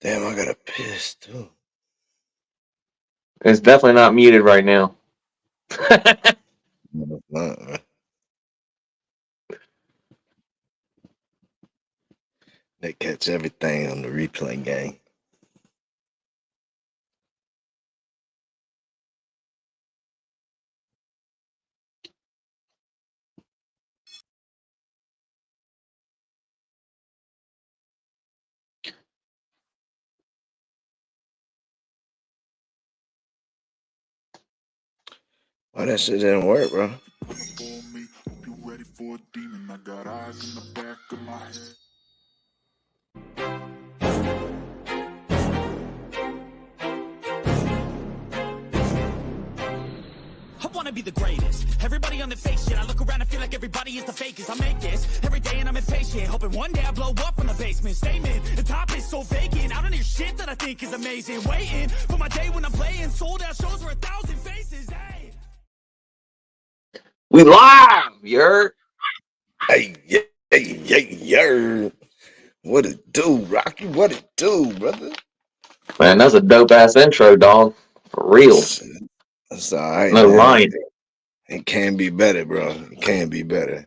Damn, I got a piss too. It's definitely not muted right now. No, it's not, man. They catch everything on the replay game. Why that shit didn't work, bro? I wanna be the greatest. Everybody on the fake shit. I look around and feel like everybody is the fakest. I make this every day and I'm impatient. Hoping one day I blow up from the basement. Statement, the top is so vacant. I don't hear shit that I think is amazing. Waiting for my day when I'm playing. Sold out shows for 1,000 faces. Hey. We live, you heard? Hey, yeah. What it do, Rocky? What it do, brother? Man, that's a dope ass intro, dog. For real. That's all right, No man. lying. It can be better, bro. It can be better.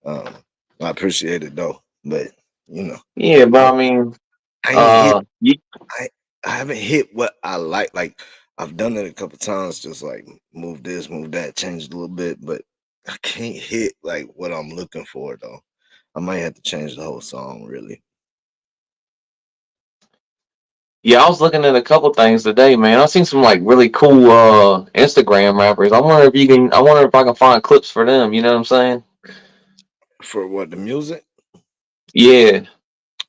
Um, I appreciate it though, but you know, Yeah, but I, I mean, I ain't hit. you, I haven't hit what I like. Like I've done it a couple times, just like move this, move that, change it a little bit, but I can't hit like what I'm looking for though. I might have to change the whole song, really. yeah, I was looking at a couple things today, man. I've seen some like really cool Instagram rappers. I wonder if I can find clips for them, you know what I'm saying? For what the music? Yeah.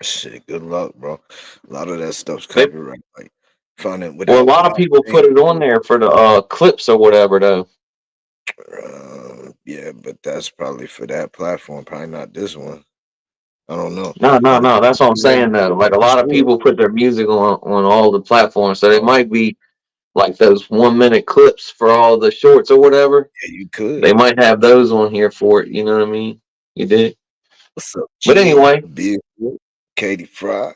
Shit, good luck, bro. A lot of that stuff's They copyright. Like find it well a without lot of people paying. put it on there for the clips or whatever though. Yeah, but that's probably for that platform. Probably not this one. I don't know. No, no, But no. That's what I'm saying though. Like a for lot of sure. people put their music on all the platforms, so they Oh, might be like those 1 minute clips for all the shorts or whatever. yeah, you could. They might have those on here for it. You know what I mean? You did. What's up, But G? anyway, Big Katie Fry,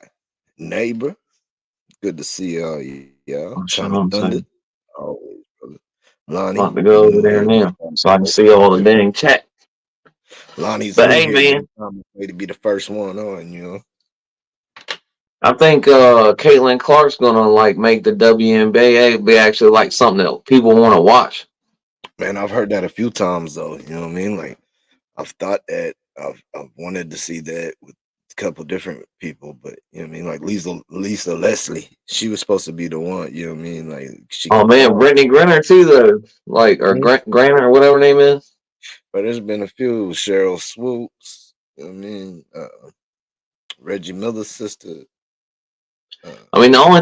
neighbor. Good to see y'all. Y'all. that's Tommy what I'm Thunder. saying. Always, brother. I'm about Lonnie, to you go over know, there everybody. now so I can see all the dang chat. Lonnie's But new hey, here. Give man, him time to be the first one on, you know. I think Caitlin Clark's gonna like make the WNBA be actually like something that people want to watch. Man, I've heard that a few times though. You know what I mean? Like I've thought that I've wanted to see that with a couple different people, but you know what I mean? Like Lisa Leslie, she was supposed to be the one. You know what I mean? Like she Oh can man, ball. Brittany Griner too, though. Like or Mhm. Griner or whatever her name is. But there's been a few Cheryl Swoops. You know what I mean? Reggie Miller's sister. Uh, I mean, the only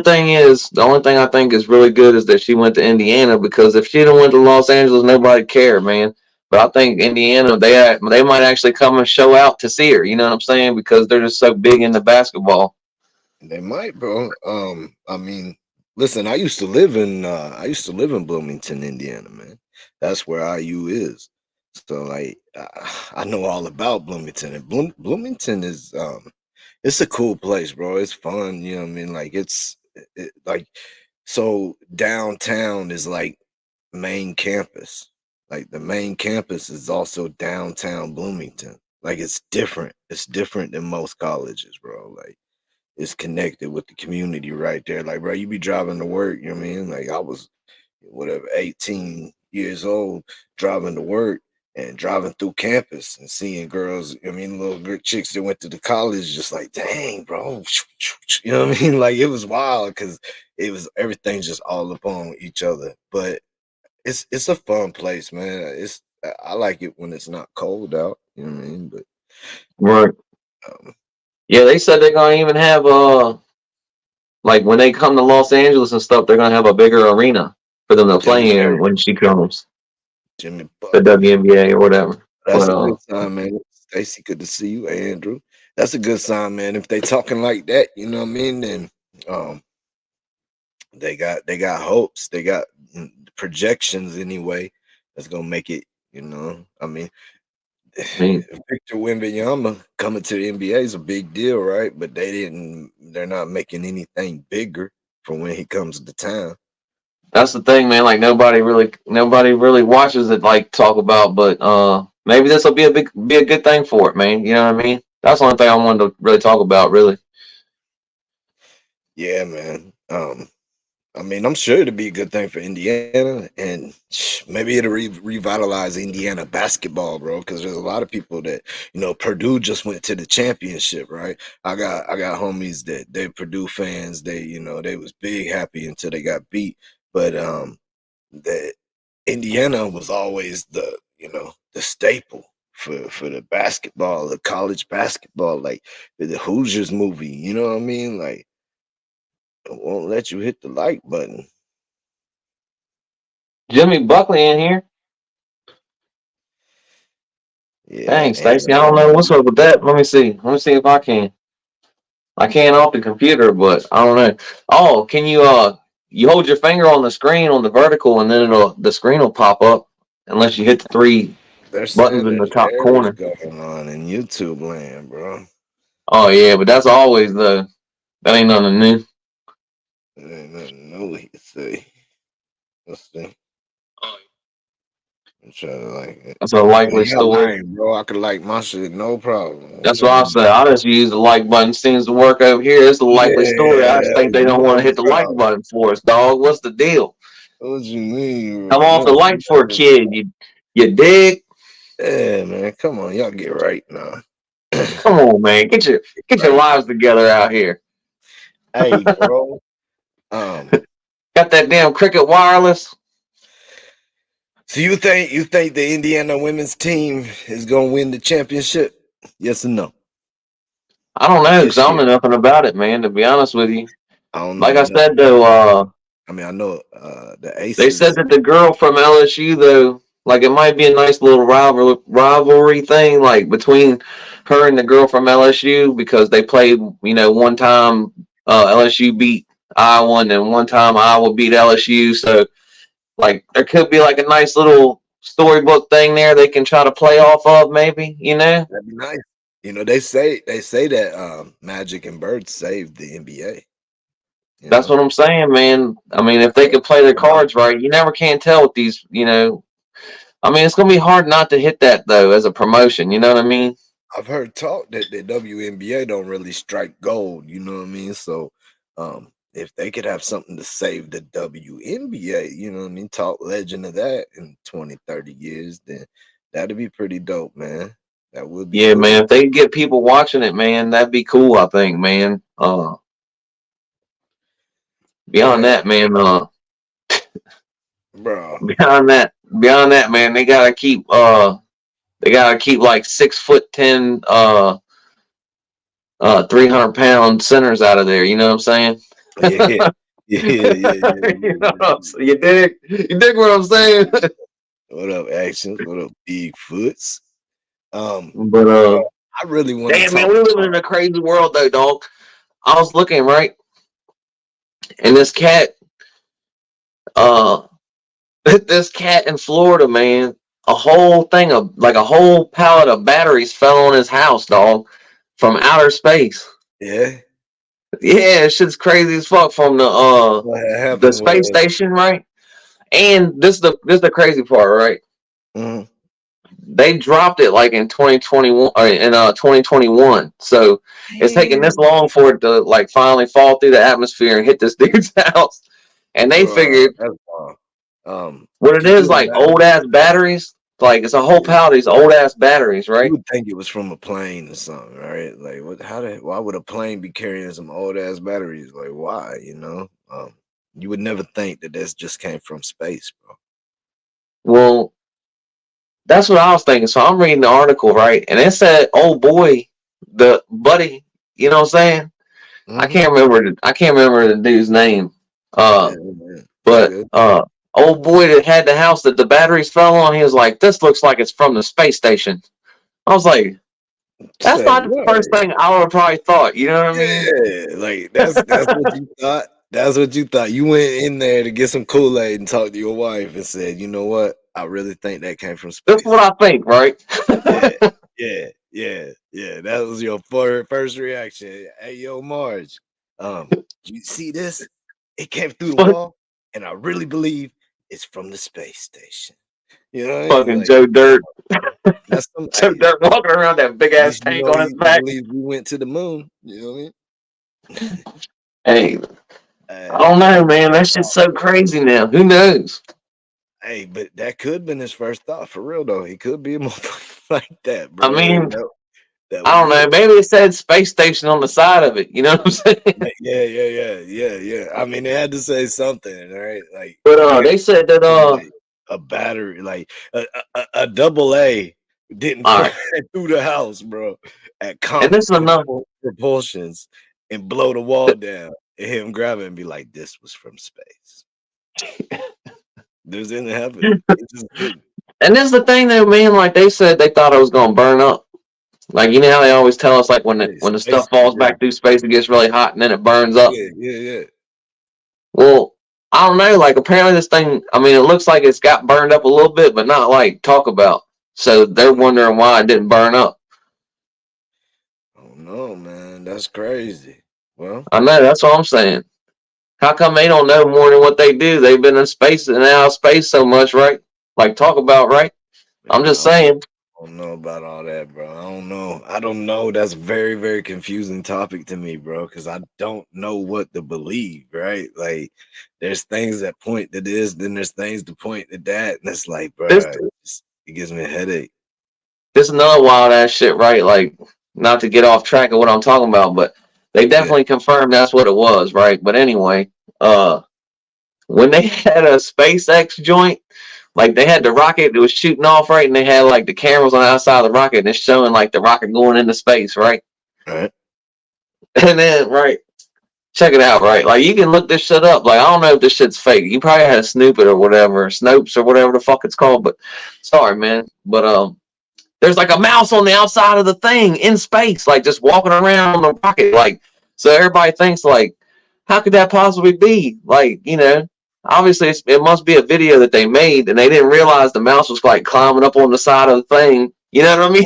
thing I think is really good is that she went to Indiana because if she'd have went to Los Angeles, nobody cared, man. But I think Indiana, they might actually come and show out to see her. You know what I'm saying? Because they're just so big into basketball. they might, bro. I mean, listen, I used to live in Bloomington, Indiana, man. That's where IU is. So like I know all about Bloomington. And Bloomington is it's a cool place, bro. It's fun, you know what I mean? Like like so downtown is like main campus. Like the main campus is also downtown Bloomington. Like it's different. It's different than most colleges, bro. Like it's connected with the community right there. Like, bro, you be driving to work, you know what I mean? Like I was whatever, 18 years old, driving to work and driving through campus and seeing girls, I mean, little good chicks that went to the college, just like, dang, bro. You know what I mean? Like it was wild because it was everything just all upon each other. But it's a fun place, man. I like it when it's not cold out, you know what I mean? But Right. um, Yeah, they said they're gonna even have like when they come to Los Angeles and stuff, they're gonna have a bigger arena for them to Jimmy play in when she comes, Jimmy the Butler. WNBA or whatever. That's But a good sign, man. Stacy, good to see you, Andrew. That's a good sign, man. If they talking like that, you know what I mean, then um they got hopes, they got projections anyway. That's gonna make it, you know. I mean, I mean, Victor Wembanyama coming to the NBA is a big deal, right? But they didn't they're not making anything bigger for when he comes to town. That's the thing, man. Like nobody really watches it like talk about, but maybe this will be a good thing for it, man. You know what I mean? That's the only thing I wanted to really talk about, really. Yeah, man. I mean, I'm sure it'll be a good thing for Indiana, and maybe it'll revitalize Indiana basketball, bro. Because there's a lot of people that Purdue just went to the championship, right? I got homies that they Purdue fans. They was big happy until they got beat, but that Indiana was always the staple for the basketball, the college basketball, like the Hoosiers movie. You know what I mean? Like, it won't let you hit the like button. Jimmy Buckley in here. Yeah, Dang, and Stacy, I don't know what's up with that. Let me see. Let me see if I can. I can off the computer, but I don't know. Oh, can you hold your finger on the screen on the vertical, and then the screen will pop up unless you hit the three they're buttons saying in the there's top errors corner. going on in YouTube land, bro. Oh yeah, but that's always that ain't nothing new. There ain't nothing new he can say. Let's see. I'm trying to like it. That's a But likely yeah, story. lying, bro. I could like my shit, no problem. That's what I say. I just use the like button. Seems to work over here. It's a likely story. I just Yeah, think they don't want to no hit the like problem. button for us, dog. What's the deal? What you mean, Come bro? off the No, like for a no. kid. You dig? Yeah, man. Come on, y'all get right now. Come on, man. Get your Right. lives together out here. Hey, bro. Um, Got that damn Cricket Wireless? so you think the Indiana women's team is gonna win the championship? Yes or no? I don't know because This I don't year. know nothing about it, man. To be honest with you, I don't know like I nothing said though, about it. I mean, I know the they said Aces. that the girl from LSU though, like it might be a nice little rivalry thing, like between her and the girl from LSU because they played, one time LSU beat Iowa and then one time Iowa beat LSU, so like there could be like a nice little storybook thing there they can try to play off of, maybe. That'd be nice. They say that Magic and Bird saved the NBA. You That's know, what I'm saying, man. I mean, if they so could play their cards right, you never can tell with these. I mean, it's gonna be hard not to hit that though as a promotion. You know what I mean? I've heard talk that the WNBA don't really strike gold. You know what I mean? So, if they could have something to save the WNBA, you know what I mean? Talk legend of that in 20, 30 years, then that'd be pretty dope, man. That would be Yeah, cool, man. If they could get people watching it, man, that'd be cool. I think, man. Beyond man, that, man. bro. Beyond that, man. They gotta keep like 6'10", 300-pound centers out of there. You know what I'm saying? Yeah, yeah. You dig? You dig what I'm saying? What up, actions? What up, Bigfoots? But Bro, I really want to damn, man, talk we living about. in a crazy world, though, dog. I was looking right, and uh, this cat in Florida, man, a whole thing of like a whole pallet of batteries fell on his house, dog, from outer space. Yeah, Yeah, shit's crazy as fuck from what had the happened space was. station, right? And this is the crazy part, right? Mhm. They dropped it like in 2021 or in 2021. So it's taking this Damn, long for it to like finally fall through the atmosphere and hit this dude's house. And they bro, figured that's wild. what it Could is you like old imagine? ass batteries. Like it's a whole Yeah, pallet of these old ass batteries, you right? would think it was from a plane or something, right? Like, what? Why would a plane be carrying some old ass batteries? Like, why? You would never think that this just came from space, bro. Well, that's what I was thinking. So I'm reading the article, right? And it said, "Oh boy, the buddy." You know what I'm saying? I Hmm. can't remember. I can't remember the dude's name. Yeah, Uh, yeah, you but good? old boy that had the house that the batteries fell on, he was like, "This looks like it's from the space station." I was like, "That's Say not the first what? thing I would have probably thought." You know what I mean? Yeah, like that's what you thought. That's what you thought. You went in there to get some Kool-Aid and talk to your wife and said, you know what? I really think that came from That's space. what I think, right? Yeah, yeah. That was your first reaction. Hey, yo, Marge. You see this? It came through the Fuck, wall, and I really believe it's from the space station. You know what I mean? fucking Like, Joe Dirt. that's some. Joe Dirt walking around that big At ass least you tank know on his he back. believes we went to the moon. You know what I mean? Hey, I don't know, man. That shit's so crazy now. Who knows? Hey, but that could have been his first thought for real though. He could be a motherfucker like that, I bro. mean, That I was don't know. it. Maybe it said space station on the side of it. You know what I'm saying? Yeah. I mean, they had to say something, right? Like But you can't they said that say like a battery, like a double A didn't all fly right. through the house, bro, at And this is another propulsions and blow the wall down, and him grab it and be like, "This was from space." This didn't happen. It just didn't. and this is the thing though, man, like they said they thought it was gonna burn up. Like you know how they always tell us like when Hey, the space, stuff falls back through space it gets really hot and then it burns up. yeah. Well, I don't know, like apparently this thing I mean it looks like it's got burned up a little bit, but not like talk about. So they're wondering why it didn't burn up. Oh no, man, that's crazy. Well, I know, that's what I'm saying. How come they don't know more than what they do? They've been in space and out of space so much, right? Like talk about, right? I'm man, just saying. I don't know about all that, bro. I don't know. I don't know. That's a very, very confusing topic to me, bro, because I don't know what to believe, right? Like, there's things that point to this, then there's things to point to that, and it's like, bro, This it gives me a headache. this is another wild ass shit, right? Like, not to get off track of what I'm talking about, but they Yeah, definitely confirmed that's what it was, right? But anyway, when they had a SpaceX joint, like they had the rocket that was shooting off, right? And they had like the cameras on the outside of the rocket and it's showing like the rocket going into space, right? all right. And then, right, check it out, right? Like you can look this shit up. Like I don't know if this shit's fake. You probably had to snoop it or whatever, Snopes or whatever the fuck it's called. But sorry, man. But there's like a mouse on the outside of the thing in space, like just walking around on the rocket. Like so, everybody thinks like, how could that possibly be? Like you know, obviously it must be a video that they made and they didn't realize the mouse was like climbing up on the side of the thing. You know what I mean?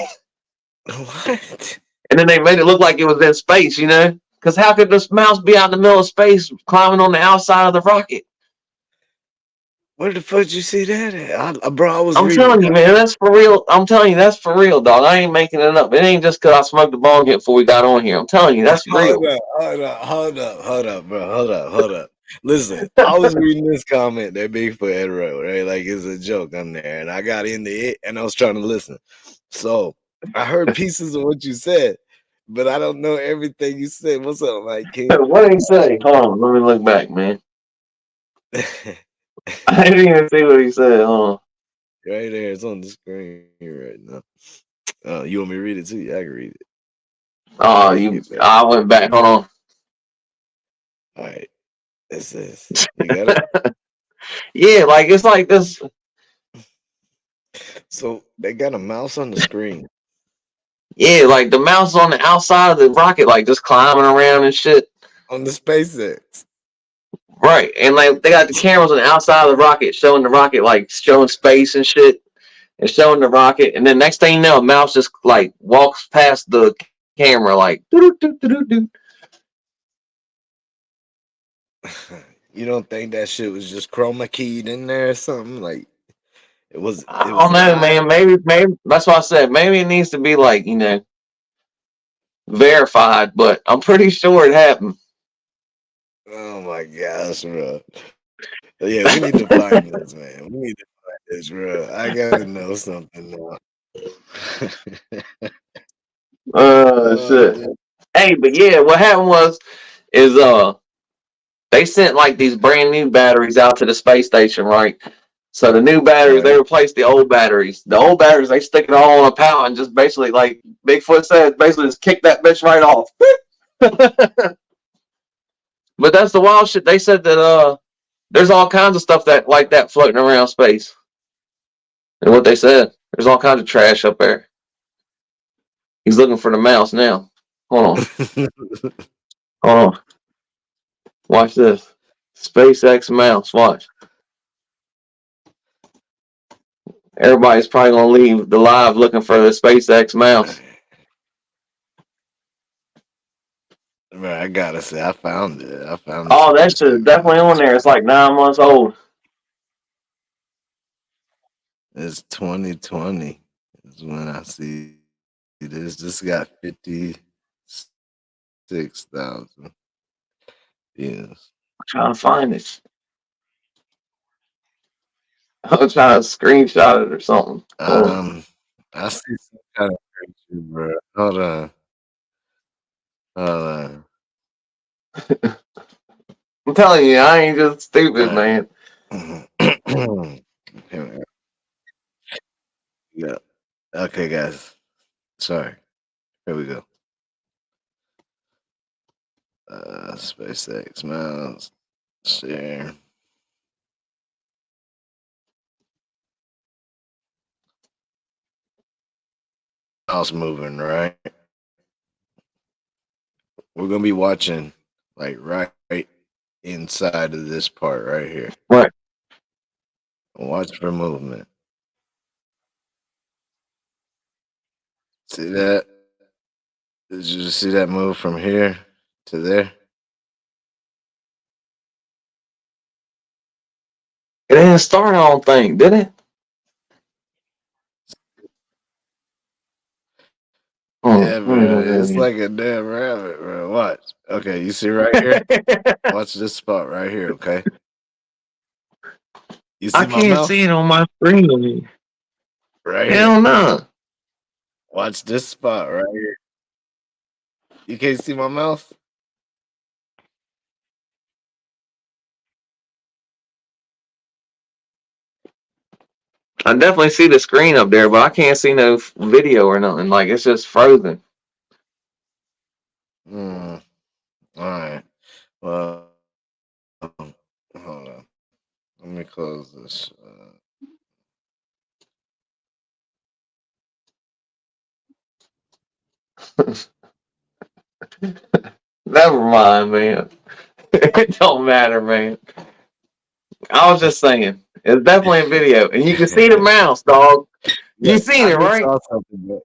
What? And then they made it look like it was in space, you know? Because how could this mouse be out in the middle of space climbing on the outside of the rocket? Where the fuck did you see that at? Bro, I was I'm reading telling you, man, comments. that's for real. I'm telling you, that's for real, dog. I ain't making it up. It ain't just because I smoked a bong hit before we got on here. I'm telling you, that's real. Hold up. Listen, I was reading this comment that Bigfoot had wrote, right? Like it's a joke on there, and I got into it and I was trying to listen. So I heard pieces of what you said, but I don't know everything you said. What's up, Mike King? What did he say? Hold on, let me look back, man. I didn't even see what he said. Hold on. Right there, it's on the screen right now. You want me to read it too? Yeah, I can read it. Oh, Let me get back. I went back. Hold on. All right. This is you got it. Yeah, like it's like this. So they got a mouse on the screen. Yeah, like the mouse on the outside of the rocket, like just climbing around and shit. On the SpaceX. Right, and like they got the cameras on the outside of the rocket, like showing space and shit, and showing the rocket. And then next thing you know, a mouse just like walks past the camera, like doo-doo-doo-doo-doo. You don't think that shit was just chroma keyed in there or something? Like it was I it was don't know, live? man. Maybe that's why I said maybe it needs to be like verified, but I'm pretty sure it happened. Oh my gosh, bro. Yeah, we need to find this, man. We need to find this, bro. I gotta know something now. Shit. Man. Hey, but yeah, what happened is they sent like these brand new batteries out to the space station, right? So the new batteries, they Right. replaced the old batteries. The old batteries, they stick it all on a pallet and just basically, like Bigfoot said, basically just kick that bitch right off. But that's the wild shit. They said that there's all kinds of stuff that like that floating around space. And what they said, there's all kinds of trash up there. He's looking for the mouse now. Hold on. Hold on. Watch this. SpaceX mouse. Watch. Everybody's probably gonna leave the live looking for the SpaceX mouse. Bro, I gotta say, I found it. I found this Oh, that place shit is like definitely on there. It's like 9 months old. it's 2020 is when I see this. This got 56,000 views. I'm trying to find it. I'm trying to screenshot it or something. Hold Um, I see some kind of picture, bro. Hold on, hold on. I'm telling you, I ain't just stupid, All man. right. Here we go. Okay, guys. Sorry. Here we go. SpaceX mouse share. Mouse moving, right? We're gonna be watching like right inside of this part right here. Right. Watch for movement. See that? Did you just see that move from here to there? It didn't start, I don't think, did it? Yeah, Let me bro. look It's at like a damn rabbit, bro. Watch. Okay, you see right here? it. Watch this spot right here, okay? You I see my can't see mouse? it on my screen. Right here. Hell no. Watch this spot right here. You can't see my mouse? I definitely see the screen up there, but I can't see no video or nothing. Like, it's just frozen. Hmm. All right. Well, hold on. Let me close this. Never mind, man. It don't matter, man. I was just saying. It's definitely a video. And you can see the mouse, dog. You Yeah, seen I it, just right? saw something, but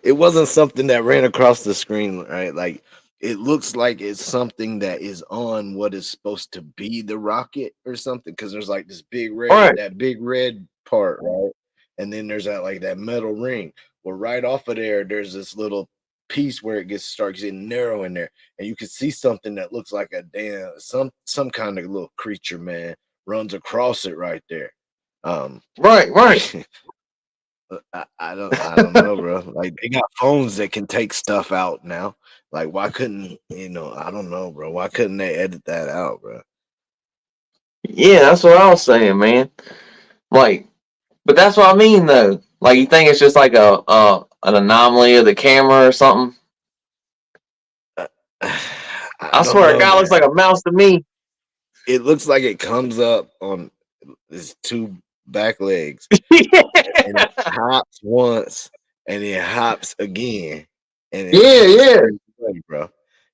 it wasn't something that ran across the screen, right? Like it looks like it's something that is on what is supposed to be the rocket or something, because there's like this Right. big red part, right? And then there's that like that metal ring. Well, right off of there, there's this little piece where it starts getting narrow in there, and you can see something that looks like a damn some kind of little creature, man, runs across it right there. Um, Right. I don't know, bro. Like they got phones that can take stuff out now. Like why couldn't I don't know, bro. Why couldn't they edit that out, bro? Yeah, that's what I was saying, man. Like, but that's what I mean, though. Like, you think it's just like an anomaly of the camera or something? Uh, I I don't swear, a know, guy looks like man. a mouse to me. It looks like it comes up on its two back legs and it hops once and it hops again and it just Yeah. stays away, bro.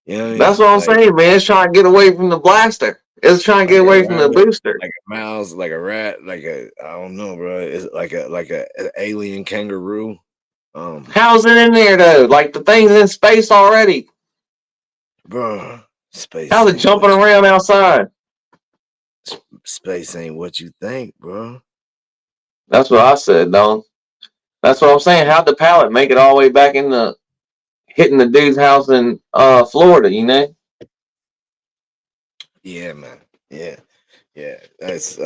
You know what I That's mean? what I'm saying, man. It's trying to get away from the blaster. It's trying to Like get a away from the rabbit, booster. like a mouse, like a rat, like a I don't know, bro. It's like a an alien kangaroo. Um, How's it in there, though? Like, the thing's in space already. bro, space How's it ain't jumping what you around outside? space ain't what you think, bro. That's what I said, Don. That's what I'm saying. How'd the pallet make it all the way back in the hitting the dude's house in Florida, you know? Yeah, man. Yeah, yeah. That's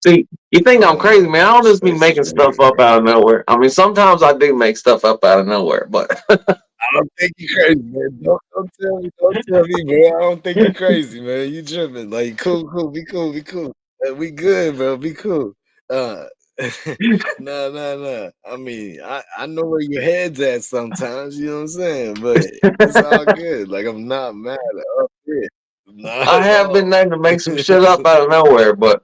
See, you think I I'm don't crazy, know, man. I man. don't just be Space is making stuff weird, up bro. out of nowhere. I mean, sometimes I do make stuff up out of nowhere, but I don't think you crazy, man. Don't tell me, bro. I don't think you crazy, man. You tripping? Like, cool, be cool. We good, bro. Be cool. Uh, no. I mean, I know where your head's at sometimes. You know what I'm saying? But it's all good. Like, I'm not mad at it. Not I at have been all. known to make some shit up out of nowhere, but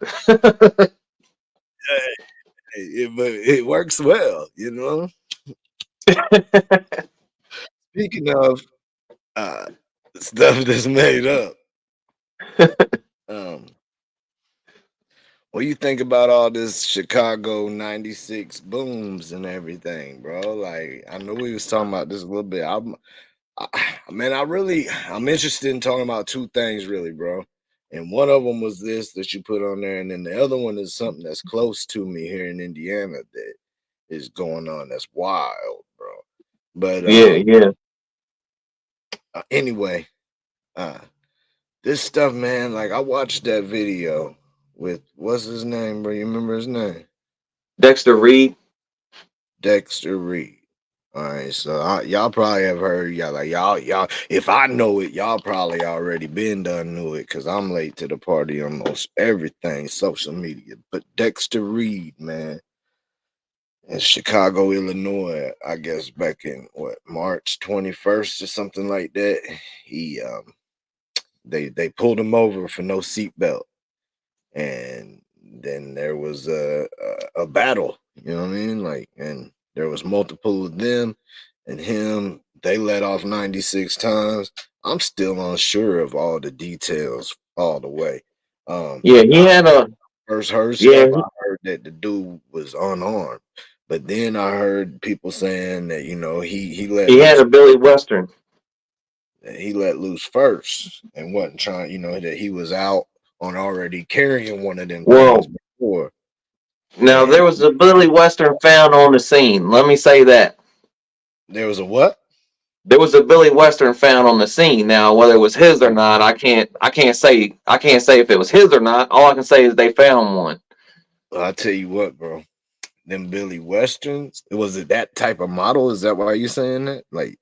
But it works well, you know. Speaking of uh stuff that's made up, um, what do you think about all this Chicago '96 booms and everything, bro? Like, I know we was talking about this a little bit. Man, I'm interested in talking about two things, really, bro. And one of them was this that you put on there, and then the other one is something that's close to me here in Indiana that is going on. That's wild, bro. But Yeah. anyway, uh, this stuff, man. Like I watched that video with what's his name, bro? You remember his name? Dexter Reed. Dexter Reed. All right, so y'all probably have heard y'all. If I know it, y'all probably already been done knew it because I'm late to the party on most everything social media. But Dexter Reed, man, in Chicago, Illinois, I guess back in what March 21st or something like that. He they pulled him over for no seatbelt, and then there was a battle. You know what I mean? Like, and there was multiple of them and him. They let off 96 times. I'm still unsure of all the details all the way. Yeah, he I had a first heard yeah stuff. I heard that the dude was unarmed, but then I heard people saying that he let he had loose. a Billy Western. He let loose first and wasn't trying. That he was out on already carrying one of them things Well, before. now And there was a Billy Western found on the scene. Let me say that. there was a what? There was a Billy Western found on the scene. Now, whether it was his or not, I can't say if it was his or not. All I can say is they found one. Well, I tell you what, bro. Them Billy Westerns. Was it that type of model? Is that why you saying that? Like,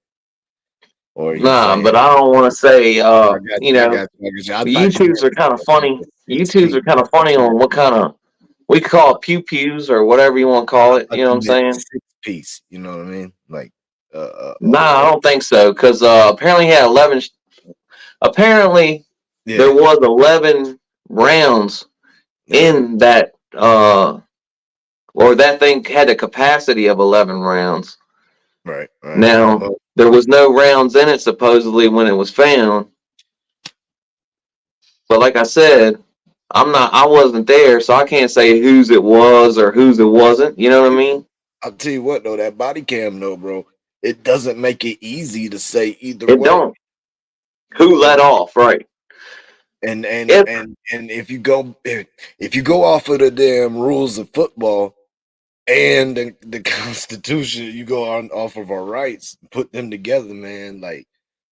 or are you Nah, but saying? I don't want to say I got you. I got you. I got you. I thought you YouTubes meant are kind of like funny. a 6 piece. YouTubes are kind of funny on what kind of we could call it pew pews or whatever you want to call I it. thought You know what you I'm meant saying? 6 piece. You know what I mean? Like, Nah, I don't think so. Because apparently he had 11. Apparently there yeah, was 11 rounds yeah, in that. Or that thing had a capacity of 11 rounds. right, right. Now Well, there was no rounds in it supposedly when it was found. But like I said, I wasn't there, so I can't say whose it was or whose it wasn't. You know what I mean? I'll tell you what though, that body cam though, bro, it doesn't make it easy to say either It way. don't. Who You let know, off? Right. If and if you go off of the damn rules of football and the Constitution, you go on off of our rights, put them together, man. Like,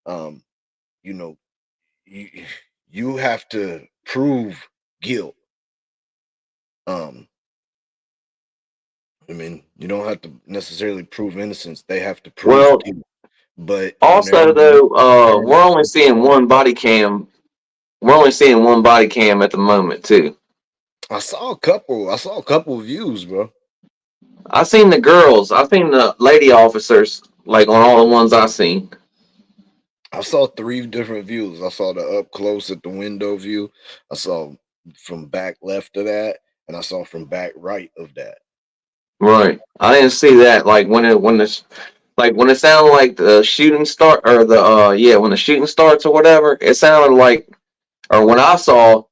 um, you know, you you have to prove guilt. Um, I mean, you don't have to necessarily prove innocence. They have to prove well, guilt. But also though, whenever we're only seeing one body cam. We're only seeing one body cam at the moment too. I saw a couple of views, bro. I seen the girls. I seen the lady officers like on all the ones I seen. I saw 3 different views. I saw the up close at the window view. I saw from back left of that, and I saw from back right of that. Right. I didn't see that. Like when it sounded like the shooting start or the when the shooting starts or whatever, it sounded like or when I saw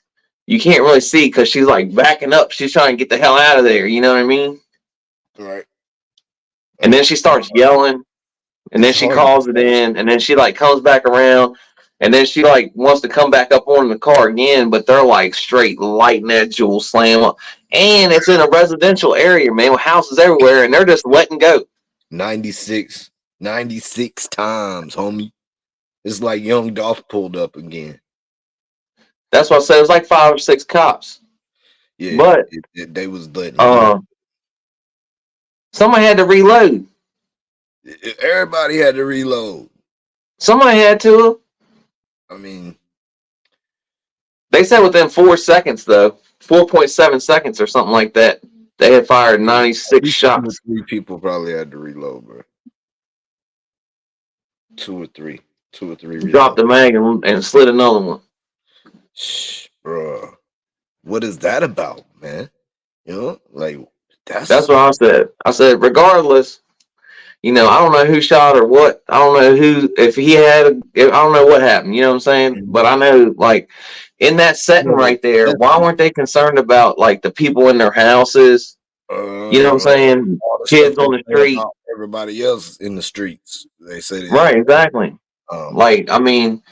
you can't really see because she's like backing up. She's trying to get the hell out of there. You know what I mean? Right. And then she starts yelling, and then It's she hard to calls it tell. in, and then she like comes back around, and then she like wants to come back up on the car again, but they're like straight lighting that jewel slam up. And it's in a residential area, man, with houses everywhere, and they're just letting go. 96, 96 times, homie. It's like young Dolph pulled up again. That's what I said. It was like 5 or 6 cops. Yeah, But they was letting him know. somebody had to reload. Everybody had to reload. Somebody had to. I mean, They said within 4 seconds, though, 4.7 seconds or something like that, they had fired at 96 least 2 or shots. 3 people probably had to reload, bro. 2 or 3, 2 or 3 Dropped reload. the mag and slid another one. Shh, bro. What is that about, man? Like That's that's what I said. I said, regardless, I don't know who shot or what. I don't know if he had, I don't know what happened. You know what I'm saying? But I know, like, in that setting no, right there, why weren't they concerned about, like, the people in their houses? You know what I'm saying? all the stuff Kids they on the say street. about everybody else in the streets. They say Right, exactly. Um, Like, I mean,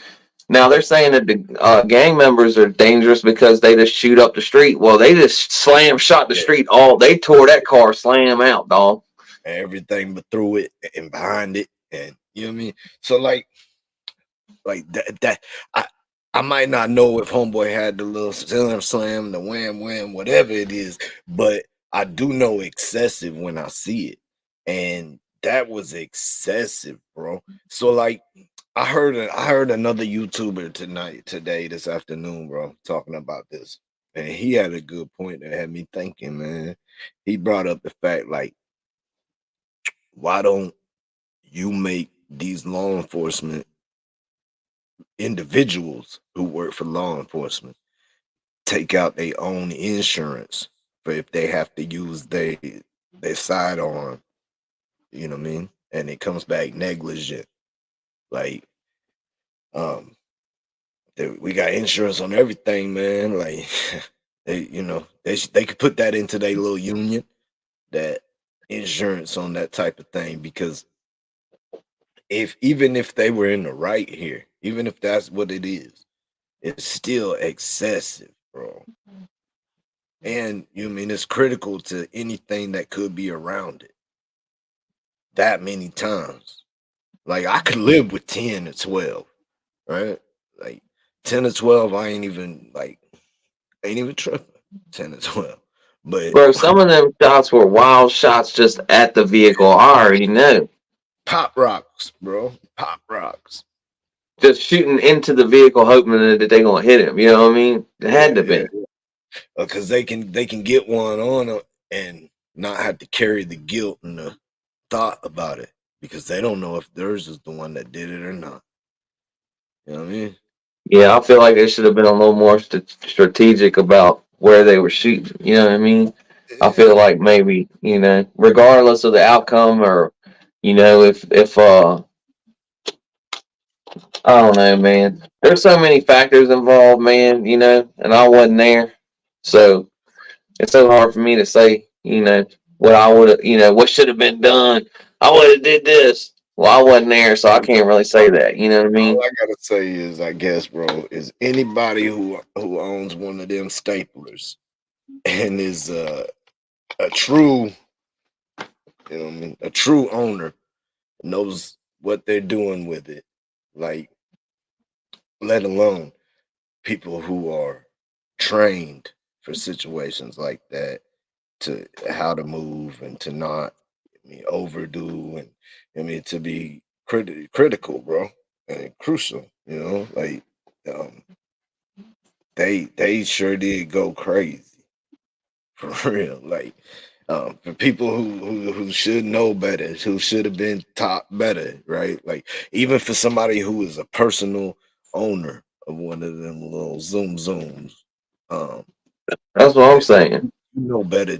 now they're saying that the gang members are dangerous because they just shoot up the street. Well, they just shot the yeah, street all. They tore that car slam out, dog. everything but through it and behind it, and you know what I mean. So that I might not know if homeboy had the little slam, the wham, whatever it is, but I do know excessive when I see it, and that was excessive, bro. So like, I heard another YouTuber today, this afternoon, bro, talking about this, and he had a good point that had me thinking, man. He brought up the fact like, why don't you make these law enforcement individuals who work for law enforcement take out their own insurance for if they have to use their sidearm, you know what I mean? And it comes back negligent. Like, um, we got insurance on everything, man. Like, they could put that into their little union, that insurance on that type of thing, because if even if they were in the right here, even if that's what it is, it's still excessive, bro. And you mean it's critical to anything that could be around it that many times. Like I could live with 10 or 12, right? Like 10 or 12, ain't even tripping. 10 or 12. But Bro, some of them shots were wild shots just at the vehicle. I already know. pop rocks, bro. Pop rocks. Just shooting into the vehicle, hoping that they're gonna hit him. You know what I mean? It Yeah, had to yeah. be. Because they can get one on them and not have to carry the guilt and the thought about it because they don't know if theirs is the one that did it or not. You know what I mean? Yeah, I feel like they should have been a little more strategic about where they were shooting. You know what I mean? I Yeah, feel like maybe, regardless of the outcome, or if I don't know, man. There's so many factors involved, man. And I wasn't there, so it's so hard for me to say. What I would have, what should have been done. I would have did this. Well, I wasn't there, so I can't really say that. You know what I all mean? I gotta say is, I guess, bro, is anybody who owns one of them staplers and is a true, you know what I mean, a true owner knows what they're doing with it. Like, let alone people who are trained for situations like that, to how to move and to not, I mean, overdo, and I mean to be critical, bro, and crucial. Like, um, they sure did go crazy for real. Like, for people who should know better, who should have been taught better, right? Like, even for somebody who is a personal owner of one of them little zooms, um, That's what I'm that saying. you know better.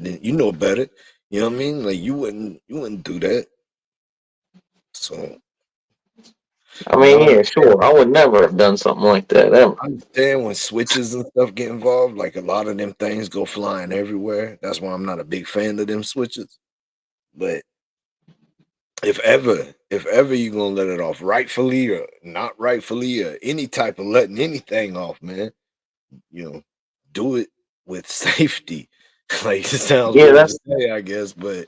You know what I mean? Like, you wouldn't do that. So, I and mean, yeah, sure. I would never have done something like that ever. I understand when switches and stuff get involved, like a lot of them things go flying everywhere. That's why I'm not a big fan of them switches. But if ever you're gonna let it off rightfully or not rightfully, or any type of letting anything off, man, you know, do it with safety. Like, it sounds Yeah, weird to that's say, I guess, but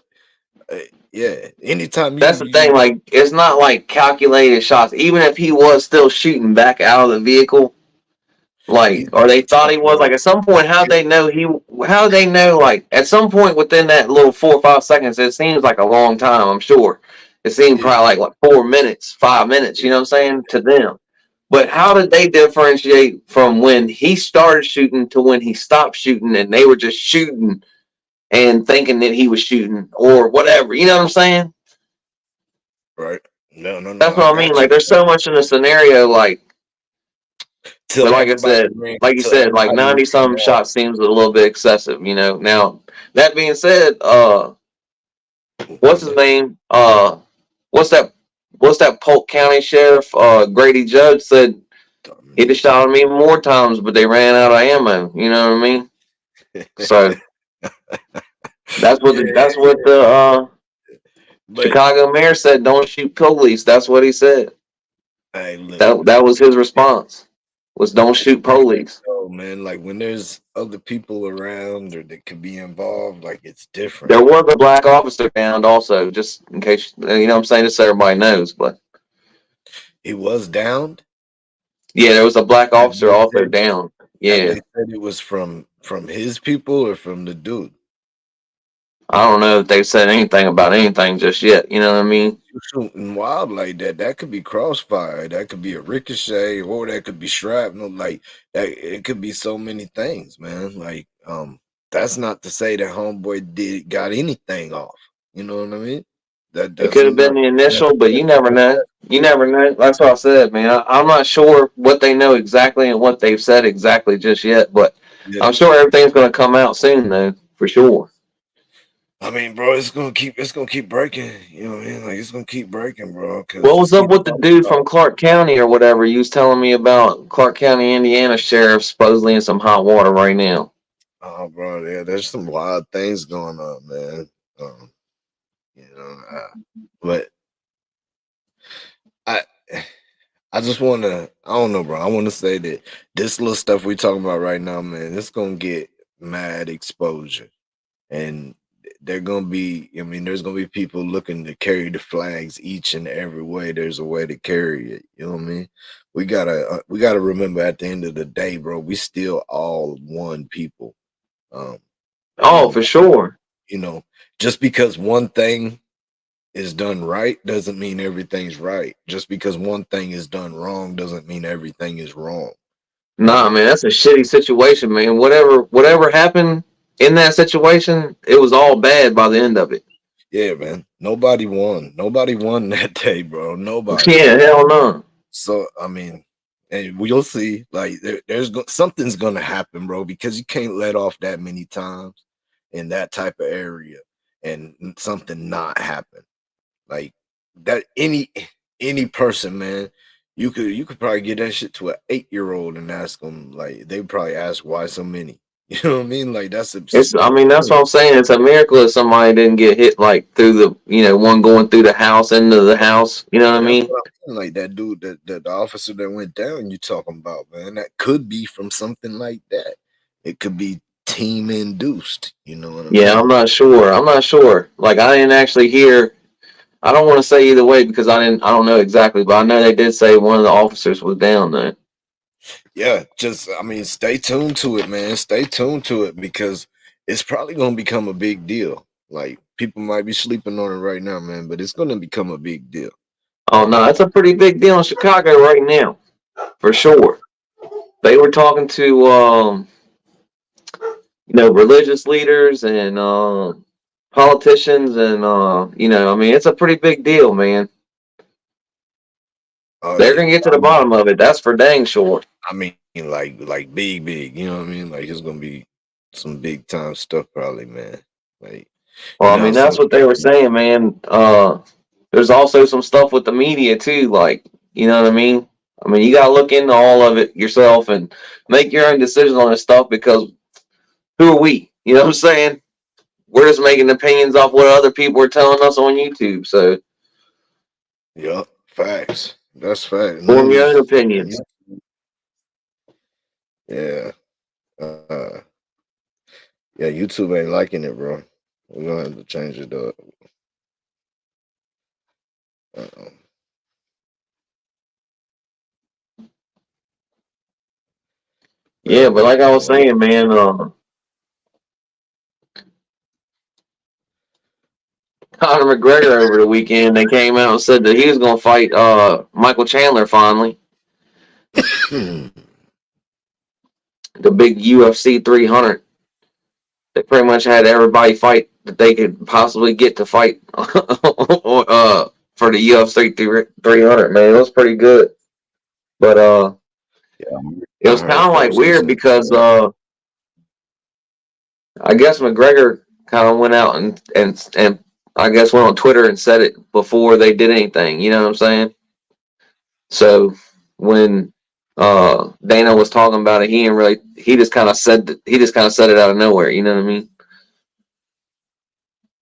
uh, yeah, anytime that's the thing. Like, it's not like calculated shots. Even if he was still shooting back out of the vehicle, like, he's or they thought he was, like, calculated. at some point, how they know, like, at some point within that little 4 or 5 seconds, it seems like a long time. I'm sure it seemed Yeah, probably like what 4 minutes, 5 minutes. You know what I'm saying to them. But yeah, how did they differentiate from when he started shooting to when he stopped shooting, and they were just shooting and thinking that he was shooting or whatever? You know what I'm saying? right. No, no, no, That's I what I mean. got Like, you. there's so much in the scenario. Like, Till but like I everybody said, ran, like you till said, like everybody 90 ran some off. shots seems a little bit excessive. Now that being said, what's his Yeah, name? What's that? What's that? Polk County Sheriff, Grady Judge said he'd have shot him even more times, but they ran out of ammo. You know what I mean? So yeah, that's what the but Chicago mayor said. Don't shoot police. That's what he said. Hey, look, That was his response. Was don't shoot police. oh man, like when there's other people around or that could be involved, like it's different. There was a black officer downed also, just in case you know what I'm saying, just so everybody knows. But He was downed. yeah, there was a black Have officer they also said down. have Yeah. they said it was from his people or from the dude? I don't know if they've said anything about anything just yet. You know what I mean? You shooting wild like that, that could be crossfire. That could be a ricochet, or that could be shrapnel. Like that, it could be so many things, man. Like, that's not to say that homeboy got anything off. You know what I mean? It That's could have been not the that, initial, but you never know. You never know. That's what I said, man. I'm not sure what they know exactly and what they've said exactly just yet, but yeah. I'm sure everything's going to come out soon, though, for sure. I mean, bro, it's gonna keep breaking. You know what I mean? Like it's gonna keep breaking, bro. Because What just was up keep with the talking dude about, from Clark County or whatever? You was telling me about Clark County, Indiana sheriff supposedly in some hot water right now. oh, bro, yeah, there's some wild things going on, man. Um, but I. I just want to, I don't know, bro. I want to say that this little stuff we talking about right now, man, it's going to get mad exposure. And they're going to be, I mean, there's going to be people looking to carry the flags each and every way. There's a way to carry it. You know what I mean? We gotta remember at the end of the day, bro, we still all one people. Um, you Oh, know, for sure. you know, just because one thing is done right doesn't mean everything's right. Just because one thing is done wrong doesn't mean everything is wrong. Nah, man, that's a shitty situation, man. Whatever happened in that situation, it was all bad by the end of it. Yeah, man. Nobody won. Nobody won that day, bro. Nobody. Yeah, hell no. So I mean, and we'll see. Like something's gonna happen, bro, because you can't let off that many times in that type of area and something not happen. Like that any person, man, you could probably get that shit to an 8-year-old and ask them, like they would probably ask why so many. You know what I mean? Like that's I mean, that's what absurd. I'm saying. It's a miracle that somebody didn't get hit like through the, one going through the house into the house. You know what I That's mean? what I'm saying. Like that dude, the officer that went down, you talking about, man, that could be from something like that. It could be team induced. You know what I Yeah, mean? I'm not sure. I'm not sure. Like, I didn't actually hear. I don't want to say either way because I didn't. I don't know exactly, but I know they did say one of the officers was down there. Yeah, just I mean, stay tuned to it, man. Stay tuned to it because it's probably gonna become a big deal. Like people might be sleeping on it right now, man, but it's gonna become a big deal. Oh no, Um, it's a pretty big deal in Chicago right now, for sure. They were talking to religious leaders and politicians, and I mean, it's a pretty big deal, man. oh They're yeah, gonna get to the bottom of it. That's for dang sure. I mean, like big. You know what I mean? Like it's gonna be some big time stuff, probably, man. Like you Well, I know how mean, some that's what they were people, saying, man. There's also some stuff with the media too, like, you know what I mean? I mean, you gotta look into all of it yourself and make your own decisions on this stuff because who are we? You know what I'm saying? We're just making opinions off what other people are telling us on YouTube. So yeah, facts. That's fact. form your own News. opinions. Yeah. Uh, yeah, YouTube ain't liking it, bro. We're gonna have to change it up. Uh, Yeah, but like I was well, saying, man, Conor McGregor over the weekend, they came out and said that he was gonna fight Michael Chandler finally, the big UFC 300. They pretty much had everybody fight that they could possibly get to fight for the UFC 300. Man, it was pretty good, but yeah, it I was heard kind of like folks was weird in. because I guess McGregor kind of went out and I guess went on Twitter and said it before they did anything. You know what I'm saying? So when Dana was talking about it, he didn't really. He just kind of said it out of nowhere. You know what I mean?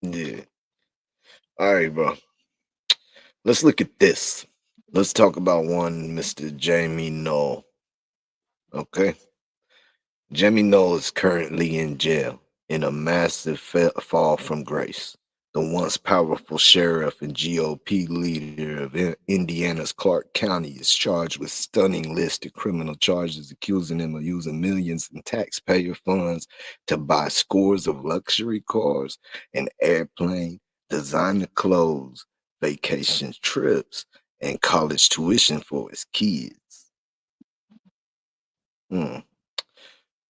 Yeah. All right, bro. Let's look at this. Let's talk about one Mr. Jamie Knoll. Okay. Jamie Knoll is currently in jail in a massive fall from grace. The once powerful sheriff and GOP leader of Indiana's Clark County is charged with stunning list of criminal charges accusing him of using millions in taxpayer funds to buy scores of luxury cars, an airplane, designer clothes, vacation trips, and college tuition for his kids. Hmm.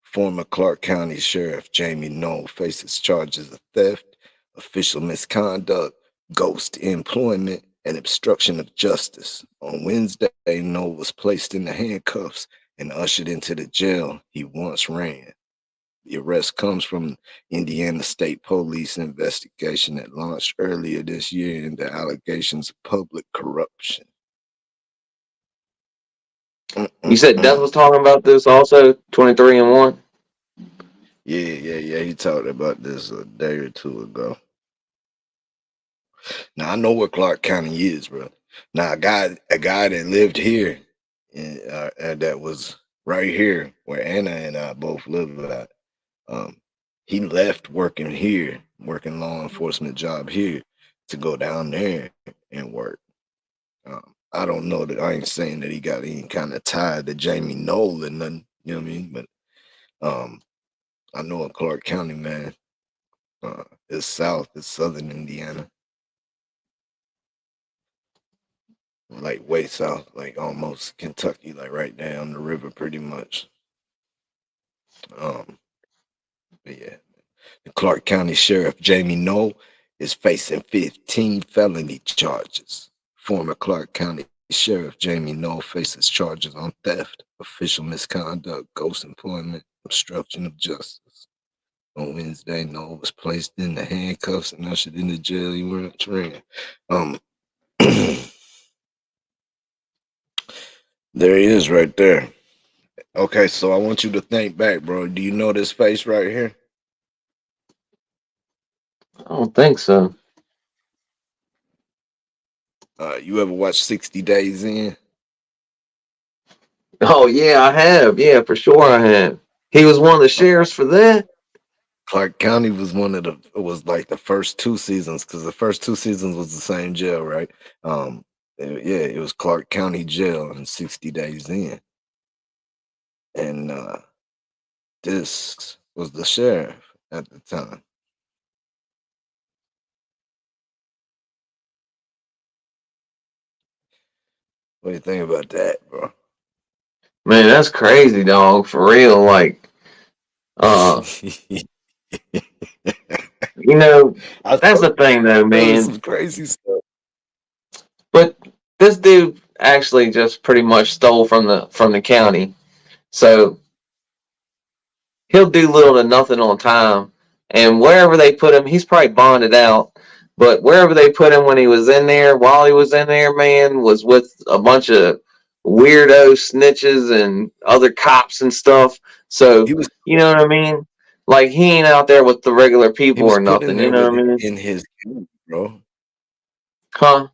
Former Clark County Sheriff Jamie Knoll faces charges of theft, official misconduct, ghost employment, and obstruction of justice. On Wednesday, Knoll was placed in the handcuffs and ushered into the jail he once ran. The arrest comes from Indiana State Police investigation that launched earlier this year into allegations of public corruption. You said Death Mm-mm-mm. was talking about this also, 23 and 1. Yeah. He talked about this a day or two ago. Now I know what Clark County is, bro. Now a guy that lived here, that was right here where Anna and I both live at. Um, he left working here, working law enforcement job here, to go down there and work. I don't know that I ain't saying that he got any kind of tie to Jamie Knoll and nothing. You know what I mean? But um, I know in Clark County, man, it's south, it's southern Indiana, like way south, like almost Kentucky, like right down the river, pretty much. Um, but yeah, the Clark County Sheriff Jamie Knoll is facing 15 felony charges. Former Clark County Sheriff Jamie Knoll faces charges on theft, official misconduct, ghost employment, obstruction of justice. On Wednesday, Knoll was placed in the handcuffs and ushered into jail. He went ran. Um, there he is, right there. Okay, so I want you to think back, bro. Do you know this face right here? I don't think so. You ever watch 60 Days In? Oh yeah, I have. Yeah, for sure I have. He was one of the sheriffs for that. Clark County was one of the was like the first two seasons because the first two seasons was the same jail, right? Yeah, it was Clark County Jail and 60 Days In, and this was the sheriff at the time. What do you think about that, bro? Man, that's crazy, dog. For real. Like, uh, you know, I that's told the thing though, you, man, man. some crazy stuff. But this dude actually just pretty much stole from the county. So he'll do little to nothing on time. And wherever they put him, he's probably bonded out. But wherever they put him when he was in there, while he was in there, man, was with a bunch of weirdo snitches and other cops and stuff. So, He was you know what I mean? Like, he ain't out there with the regular he people was or put in nothing. You there know with what I it mean? in his county, bro. Huh?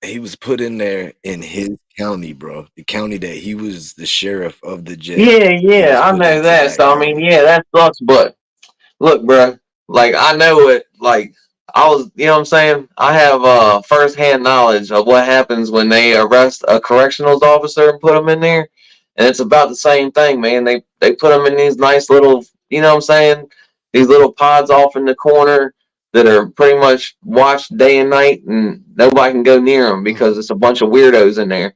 He was put in there in his county, bro. The county that he was the sheriff of the jail. Yeah, He yeah, was I put know into that. that So, I mean, county. yeah, that sucks, but look, bro, like I know it. Like I was, you know what I'm saying? I have first-hand knowledge of what happens when they arrest a correctionals officer and put them in there, and it's about the same thing, man. They put them in these nice little, you know what I'm saying? These little pods off in the corner that are pretty much watched day and night, and nobody can go near them because Mhm. it's a bunch of weirdos in there.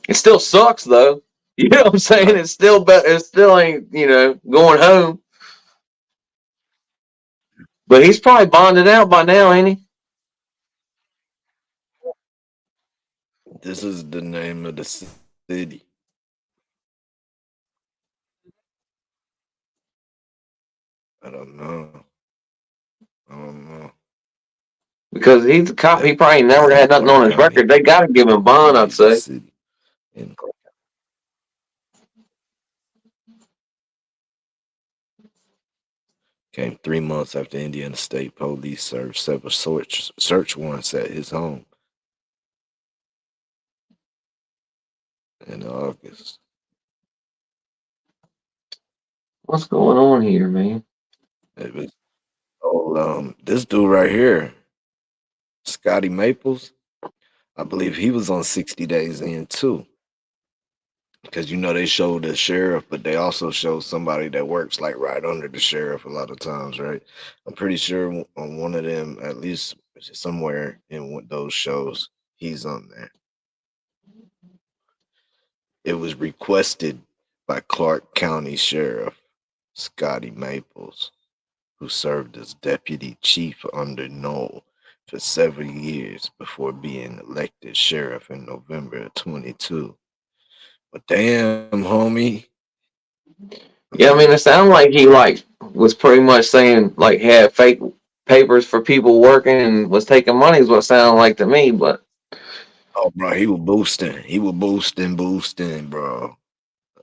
It still sucks though. You know what I'm saying? Right. It's still better. It still ain't, going home. But he's probably bonded out by now, ain't he? This is the name of the city. I don't know. I don't know. Because he's a cop. He That probably never is in had nothing Clark on his County. record. They got to give him Let bond, me I'd read the say. city in Clark. Came 3 months after Indiana State Police served several search warrants at his home in August. What's going on here, man? It was this dude right here, Scotty Maples. I believe he was on 60 Days In too. Because they show the sheriff, but they also show somebody that works like right under the sheriff a lot of times, right? I'm pretty sure on one of them, at least somewhere in those shows, he's on there. It was requested by Clark County Sheriff Scotty Maples, who served as deputy chief under Knoll for several years before being elected sheriff in November of 22. But damn, homie. Yeah, I mean, it sounded like he was pretty much saying like had fake papers for people working and was taking money is what it sounded like to me. But Oh, bro, he was boosting. He was boosting, bro.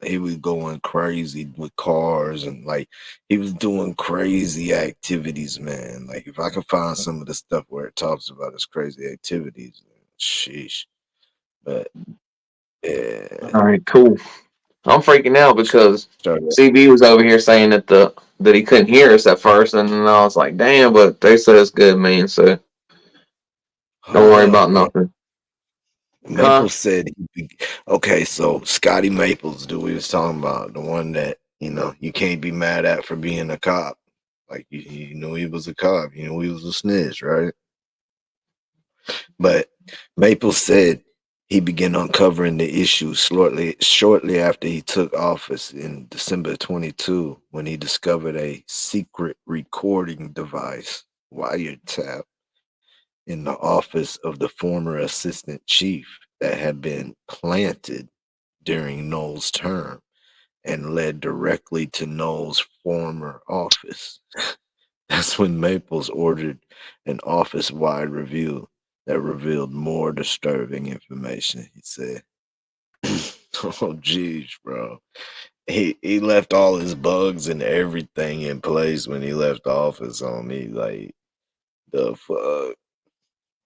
He was going crazy with cars and like he was doing crazy activities, man. Like if I could find some of the stuff where it talks about his crazy activities, sheesh. But yeah, all right, cool. I'm freaking out because started. CB was over here saying that he couldn't hear us at first, and then I was like, damn, but they said it's good, man. So don't Hold worry up, about bro. nothing. Huh? Maples said, okay, so Scotty Maples, dude, we was talking about the one that, you can't be mad at for being a cop. Like, you know, he was a cop, he was a snitch, right? But Maples said he began uncovering the issue shortly after he took office in December 22 when he discovered a secret recording device, wiretap, in the office of the former assistant chief that had been planted during Knowles' term and led directly to Knowles' former office. That's when Maples ordered an office wide review that revealed more disturbing information, he said. Oh, geez, bro. He left all his bugs and everything in place when he left office on me. Like, the fuck?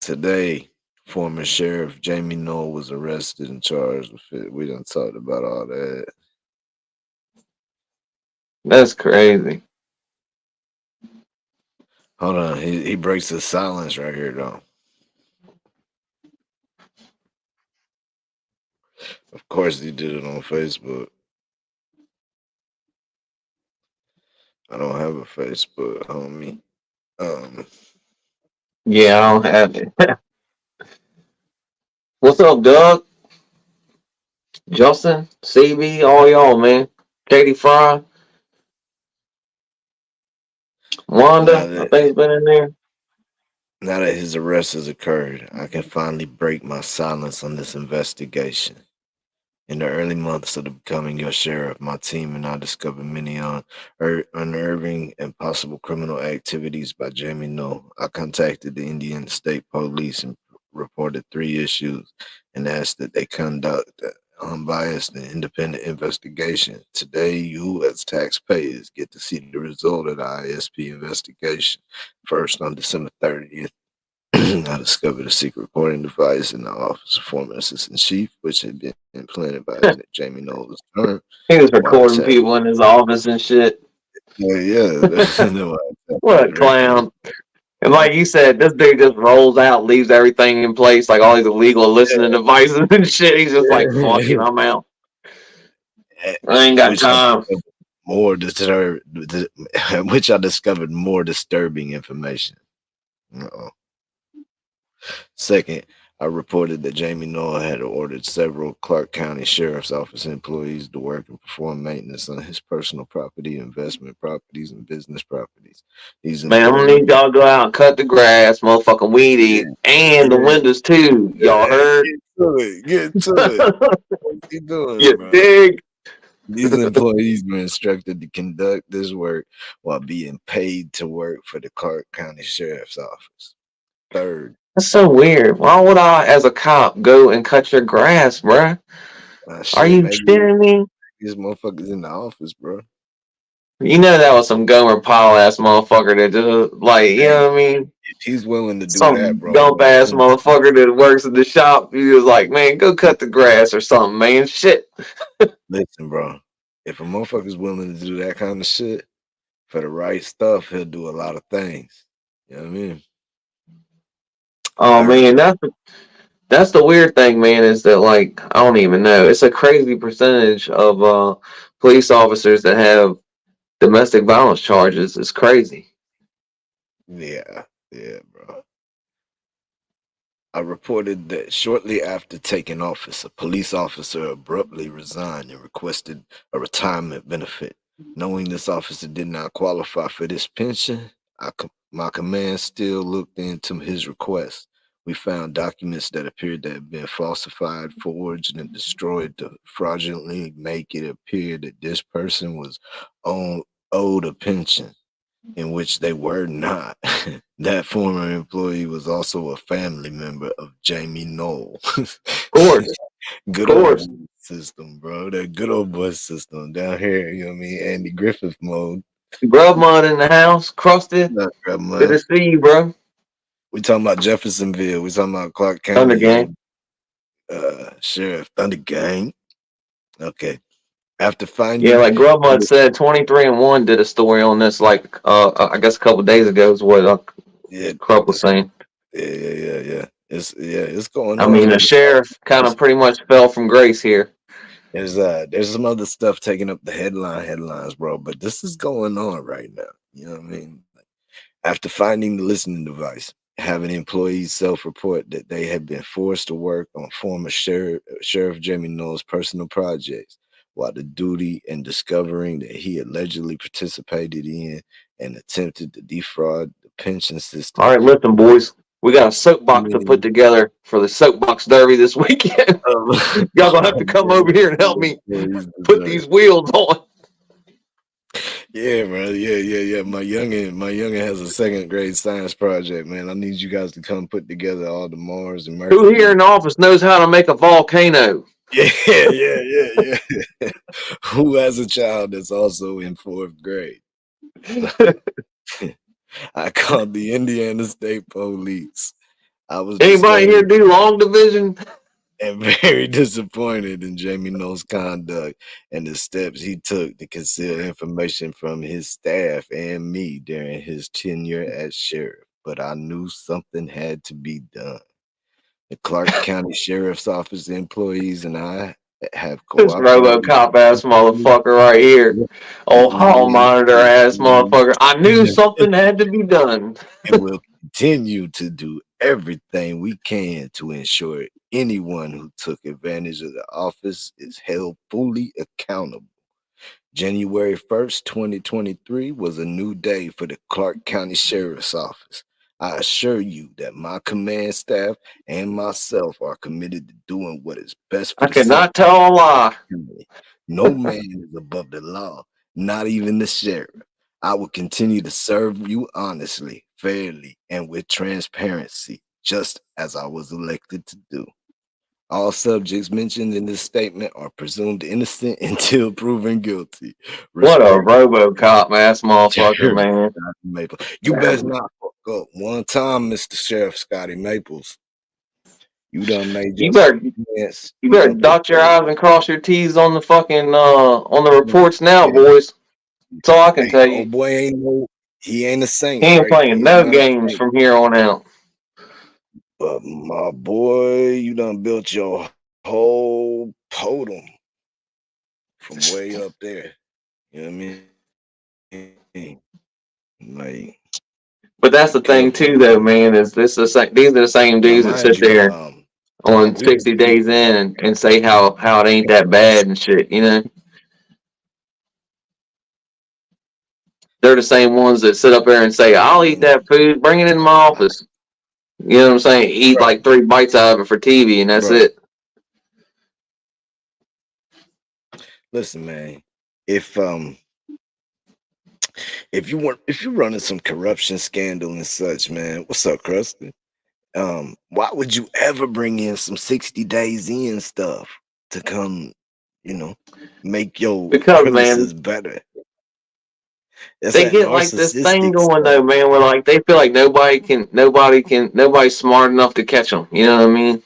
Today, former Sheriff Jamie Knoll was arrested and charged with it. We done talked about all that. That's crazy. Hold on, he breaks his silence right here, though. Of course, he did it on Facebook. I don't have a Facebook, homie. Um, Yeah, I don't have it. What's up, Doug? Justin, CB, all y'all, man. Katie Fry, now Wanda, I that think has been in there. now that his arrest has occurred, I can finally break my silence on this investigation. In the early months of becoming your sheriff, my team and I discovered many unnerving and possible criminal activities by Jamie Knoll. I contacted the Indiana State Police and reported 3 issues and asked that they conduct an unbiased and independent investigation. Today, you as taxpayers get to see the result of the ISP investigation. First, on December 30th, I discovered a secret recording device in the office of former assistant chief, which had been implanted by Jamie Knowles' term. He was recording Wiretap. people in his office and shit. Yeah, the wiretap What a directly. clown. And like you said, this dude just rolls out, leaves everything in place, like all these illegal listening devices and shit. He's just like, fuck it, Yeah. I'm out. I ain't got which I time. discovered more disturb, which I discovered more disturbing information. Uh-oh. Second, I reported that Jamie Noah had ordered several Clark County Sheriff's Office employees to work and perform maintenance on his personal property, investment properties, and business properties. These Man, I'm gonna employees need y'all to go out and cut the grass, motherfucking weed yeah, eat, and the yeah, windows too. Y'all yeah, heard? get to it. Get to it. What you doing, You bro? dig? These employees were instructed to conduct this work while being paid to work for the Clark County Sheriff's Office. Third, That's so weird. Why would I, as a cop, go and cut your grass, bruh? Are shit, you maybe shitting me? these motherfuckers in the office, bro. You know that was some Gomer Pyle ass motherfucker that just like, you Hey, know what I mean? if he's willing to do that, Some bro, gump ass motherfucker that works at the shop. He was like, man, go cut the grass or something, man. Shit. listen, bro. If a motherfucker's willing to do that kind of shit for the right stuff, he'll do a lot of things. You know what I mean? Oh I heard man, you. that's the weird thing, man, is that like I don't even know. It's a crazy percentage of police officers that have domestic violence charges. It's crazy. Yeah, yeah, bro. I reported that shortly after taking office, a police officer abruptly resigned and requested a retirement benefit. Knowing this officer did not qualify for this pension, my command still looked into his request. We found documents that appeared to have been falsified, forged, and destroyed to fraudulently make it appear that this person was owed a pension in which they were not. That former employee was also a family member of Jamie Knoll. Of course, of Good old course. boy system, bro. That good old boy system down here, you know what I mean? Andy Griffith mode. Grub mud in the house, crusted. Not Good to grandma. see you, bro. We talking about Jeffersonville. We talking about Clark Thunder County gang. Sheriff Thunder Gang. Okay. After Yeah, finding like Grub Mud said, 23 and 1 did a story on this, like I guess a couple days ago is what yeah, Krupp was saying. yeah. It's going I on. mean, the sheriff kind of pretty much fell from grace here. There's some other stuff taking up the headlines, bro. But this is going on right now. You know what I mean? After finding the listening device, having employees self-report that they had been forced to work on former Sheriff Jamie Knowles' personal projects while the duty and discovering that he allegedly participated in and attempted to defraud the pension All system. right, listen, boys, we got a soapbox to put together for the soapbox derby this weekend. Y'all gonna have to come over here and help me put these wheels on. Yeah, bro. Yeah. My youngin has a second grade science project, man. I need you guys to come put together all the Mars and Who Mercury. here in the office knows how to make a volcano? Yeah. Who has a child that's also in fourth grade? I called the Indiana State Police. I was Anybody here disturbed do long division? and very disappointed in Jamie Knowles' conduct and the steps he took to conceal information from his staff and me during his tenure as sheriff. But I knew something had to be done. The Clark County Sheriff's Office employees and I have This cooperated RoboCop ass motherfucker right here. Oh, hall monitor ass motherfucker. I knew something had to be done. and will continue to do everything we can to ensure anyone who took advantage of the office is held fully accountable. January 1st, 2023 was a new day for the Clark County Sheriff's Office. I assure you that my command staff and myself are committed to doing what is best for I the could city. not tell a lie. No man is above the law, not even the sheriff. I will continue to serve you honestly, fairly, and with transparency, just as I was elected to do. All subjects mentioned in this statement are presumed innocent until proven guilty. What a Respect, RoboCop ass motherfucker, Sheriff man. Scotty Maples. You best not fuck up one time, Mr. Sheriff Scotty Maples. You done made You yourself better chance. you You better done put dot your I's and cross your T's on the fucking on the reports now, yeah. boys. That's all I can Hey, tell you. old boy he ain't a He saint, ain't right? playing He's no not a games saint. from here on out. But my boy, you done built your whole totem from way up there. You know what I mean? Like, But that's be the thing careful, too, though, man. man. Is this these are the same Now, dudes that mind sit you, there on we were 60 days in and say how it ain't that bad and shit. You know, they're the same ones that sit up there and say, "I'll eat that food. Bring it in my office." You know what I'm saying? Eat bro, like 3 bites out of it for TV, and that's bro. it. Listen, man. If if you're running some corruption scandal and such, man, what's up, Krusty? Why would you ever bring in some 60 days in stuff to come, you know, make your Because man, premises better? It's They that get like this thing narcissistic going stuff. though, man. Where like they feel like nobody's smart enough to catch them. You know what I mean?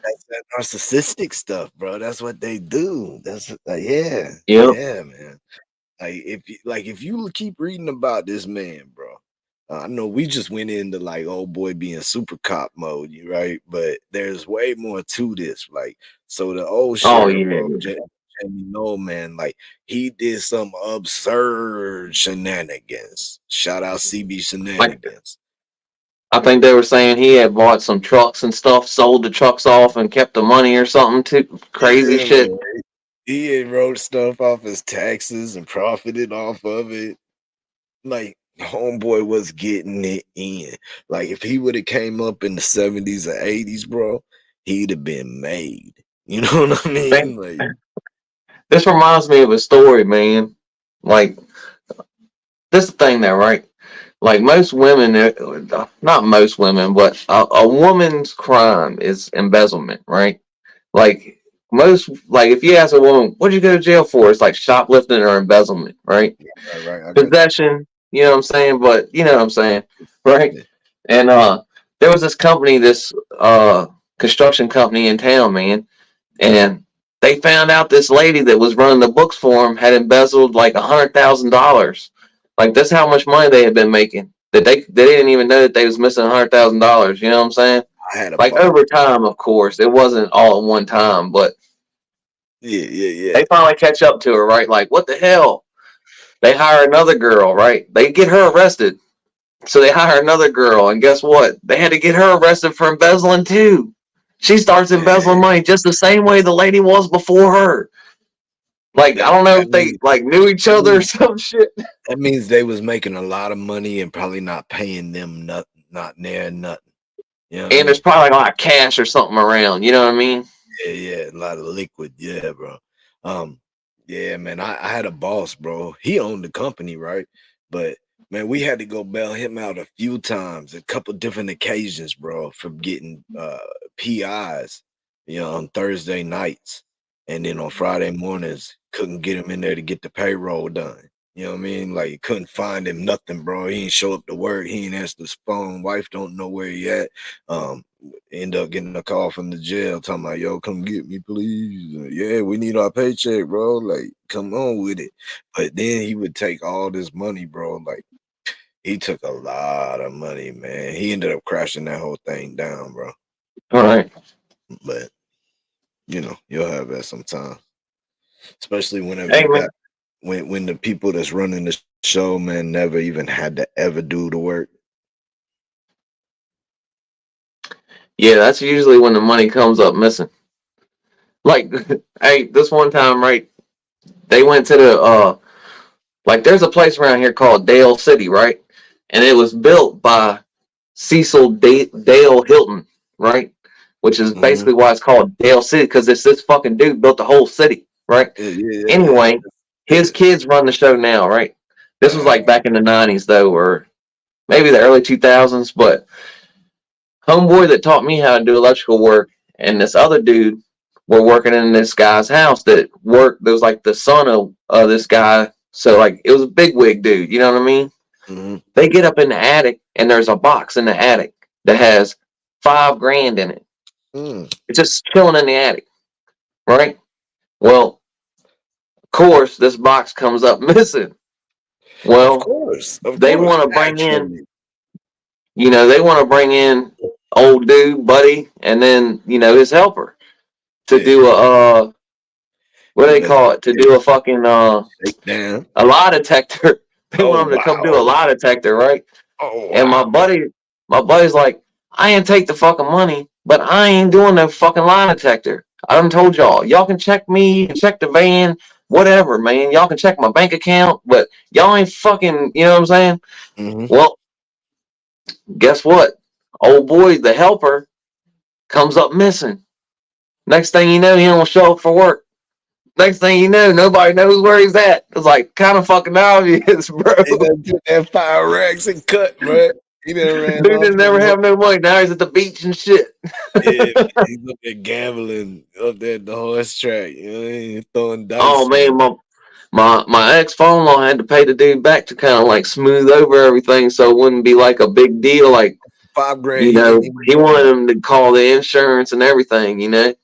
That's that narcissistic stuff, bro. That's what they do. That's yeah, Yep. yeah, man. If you keep reading about this man, bro. I know we just went into like old boy being super cop mode, right? But there's way more to this. Like, so the old Oh sheriff, yeah. bro, Jamie Noel, man, like he did some absurd shenanigans. Shout out CB Like shenanigans. I think they were saying he had bought some trucks and stuff, sold the trucks off, and kept the money or something. Too crazy Yeah, shit. man. He had wrote stuff off his taxes and profited off of it. Like homeboy was getting it in. Like if he would have came up in the 70s or 80s, bro, he'd have been made. You know what I Man, mean? Like this reminds me of a story, man. Like this is the thing there, right? Like most women, not most women, but a woman's crime is embezzlement, right? Like like if you ask a woman, what'd you go to jail for? It's like shoplifting or embezzlement, right? right, I got Possession, you know what I'm saying? But you know what I'm saying, right? you. And there was this company, this construction company in town, man, and they found out this lady that was running the books for him had embezzled like $100,000. Like that's how much money they had been making. That they didn't even know that they was missing $100,000. You know what I'm saying? I had a Like ball. over time, of course, it wasn't all at one time, but Yeah, yeah, they finally catch up to her, right? Like what the hell? They hire another girl, right? They get her arrested. So they hire another girl, and guess what? They had to get her arrested for embezzling too. She starts yeah. embezzling money just the same way the lady was before her. Like I That don't know that if they means like knew each that other or means some shit. that means they was making a lot of money and probably not paying them nothing, not near nothing. You know what I And there's mean? probably like a lot of cash or something around. You know what I mean? Yeah, yeah, a lot of liquid. Yeah, bro. Um, yeah, man. I had a boss, bro. He owned the company, right? But man, we had to go bail him out a few times, a couple different occasions, bro, for getting PIs, on Thursday nights. And then on Friday mornings, couldn't get him in there to get the payroll done. You know what I mean? Like couldn't find him nothing, bro. He ain't show up to work. He ain't answer his phone. Wife don't know where he at. End up getting a call from the jail talking about, yo, come get me, please. Yeah, we need our paycheck, bro. Like, come on with it. But then he would take all this money, bro. Like, he took a lot of money, man. He ended up crashing that whole thing down, bro. All right. But you'll have that sometime. Especially whenever Hey you man. got when the people that's running the show, man, never even had to ever do the work. Yeah, that's usually when the money comes up missing. Like, hey, this one time, right? They went to the like there's a place around here called Dale City, right? And it was built by Cecil Dale Hilton, right? Which is Mm-hmm. basically why it's called Dale City, because it's this fucking dude built the whole city, right? Yeah, yeah, yeah, Anyway, his yeah. kids run the show now, right? This was like back in the 90s, though, or maybe the early 2000s. But homeboy that taught me how to do electrical work and this other dude were working in this guy's house that worked. There was like the son of this guy. So, like, it was a big wig dude, you know what I mean? Mm-hmm. They get up in the attic, and there's a box in the attic that has $5,000 in it. Mm. It's just chilling in the attic, right? Well, of course, this box comes up missing. Well, Of they course, want to bring in, naturally. they want to bring in old dude, buddy, and then his helper to Yeah, do a what do do they that call it? To do a fucking shakedown. a lie detector. They Oh want him to come do a wow. lie detector, right? Oh And wow. my buddy's like, I ain't take the fucking money, but I ain't doing no fucking lie detector. I done told y'all can check me, check the van, whatever, man. Y'all can check my bank account, but y'all ain't fucking, you know what I'm saying? Mm-hmm. Well, guess what? Old boy, the helper, comes up missing. Next thing you know, he don't show up for work. Next thing you know, nobody knows where he's at. It's like kind of fucking obvious, bro. They done took that 5 racks and cut, bro. He done ran Dude off didn't never have no money. Now he's at the beach and shit. Yeah, he's up there gambling up there at the horse track. He's throwing Oh dice, man, man. My ex father-in-law had to pay the dude back to kind of like smooth over everything, so it wouldn't be like a big deal. Like, $5,000. you He didn't know, even he know wanted that. him to call the insurance and everything. You know,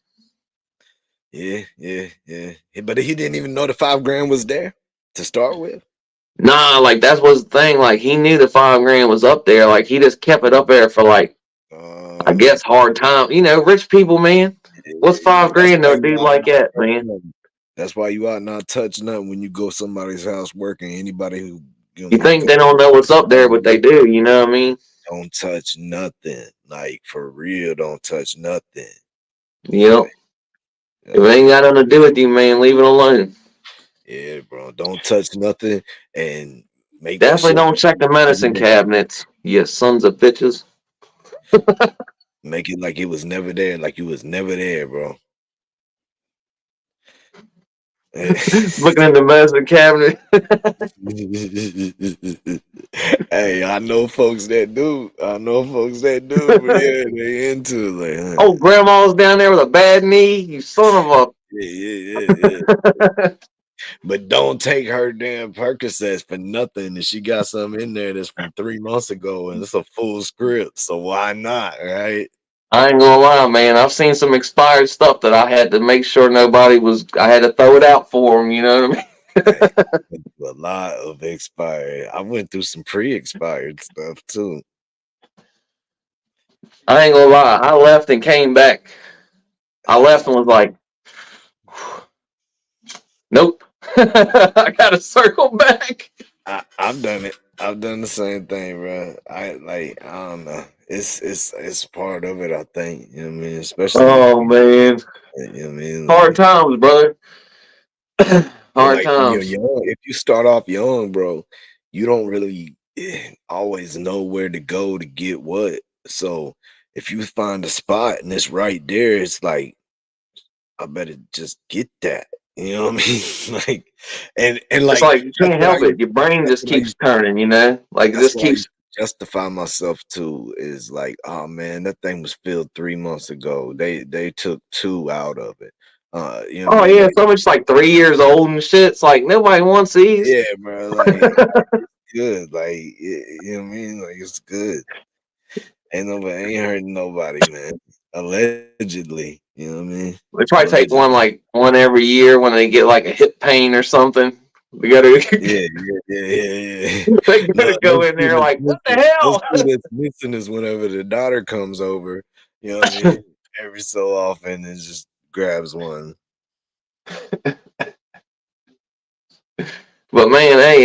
Yeah. But he didn't even know the $5,000 was there to start with. nah, like that was the thing. Like he knew the $5,000 was up there. Like he just kept it up there for like, I Uh, guess, hard time. You know, rich people, man. What's yeah, five that's grand to why a you dude ought like not that, touch man? nothing. That's why you ought not touch nothing when you go somebody's house working. Anybody who You think go they don't know what's up there, but they do. You know what I mean? don't touch nothing. Like for real, don't touch nothing. Yep. Like, If it ain't got nothing to do with you, man, leave it alone. yeah, bro, don't touch nothing and make that Definitely shit. don't check the medicine cabinets, you sons of bitches. Make it like it was never there, like you was never there, bro. Looking in the medicine cabinet. Hey, I know folks that do. But yeah, they into it. Like, Oh, grandma's down there with a bad knee. You son of yeah. a. But don't take her damn Percocets for nothing. And she got something in there that's from 3 months ago, and it's a full script. So why not, right? I ain't gonna lie, man. I've seen some expired stuff that I had to make sure nobody was. I had to throw it out for them. You know what I Hey, mean? a lot of expired. I went through some pre-expired stuff too. I ain't gonna lie. I left and came back. I left and was like, nope. I gotta circle back. I've done it. I've done the same thing, bro. I don't know. It's part of it, I think. You know what I mean? Especially Oh man, you know what I mean? hard Like times, brother. and Hard like when you're times. young, if you start off young, bro, you don't really always know where to go to get what. So if you find a spot and it's right there, it's like I better just get that. You know what I mean? Like and It's like like you that's can't what I help it. used Your brain that's just what I keeps used turning. You know, like it that's just what I keeps. used to justify myself to is like, oh man, that thing was filled 3 months ago. They took two out of it. You know what I Oh mean? yeah, Like, so much like 3 years old and shit. It's like nobody wants these. yeah, bro, like good. Like you know what I mean? Like it's good. Ain't hurting nobody, man. Allegedly. You know what I mean? They probably take one Allegedly. like one every year when they get like a hip pain or something. We gotta Yeah. they gotta No, go in there like, what the those hell? two that's missing is whenever the daughter comes over, you know what I mean? Every so often and just grabs one. But man, hey,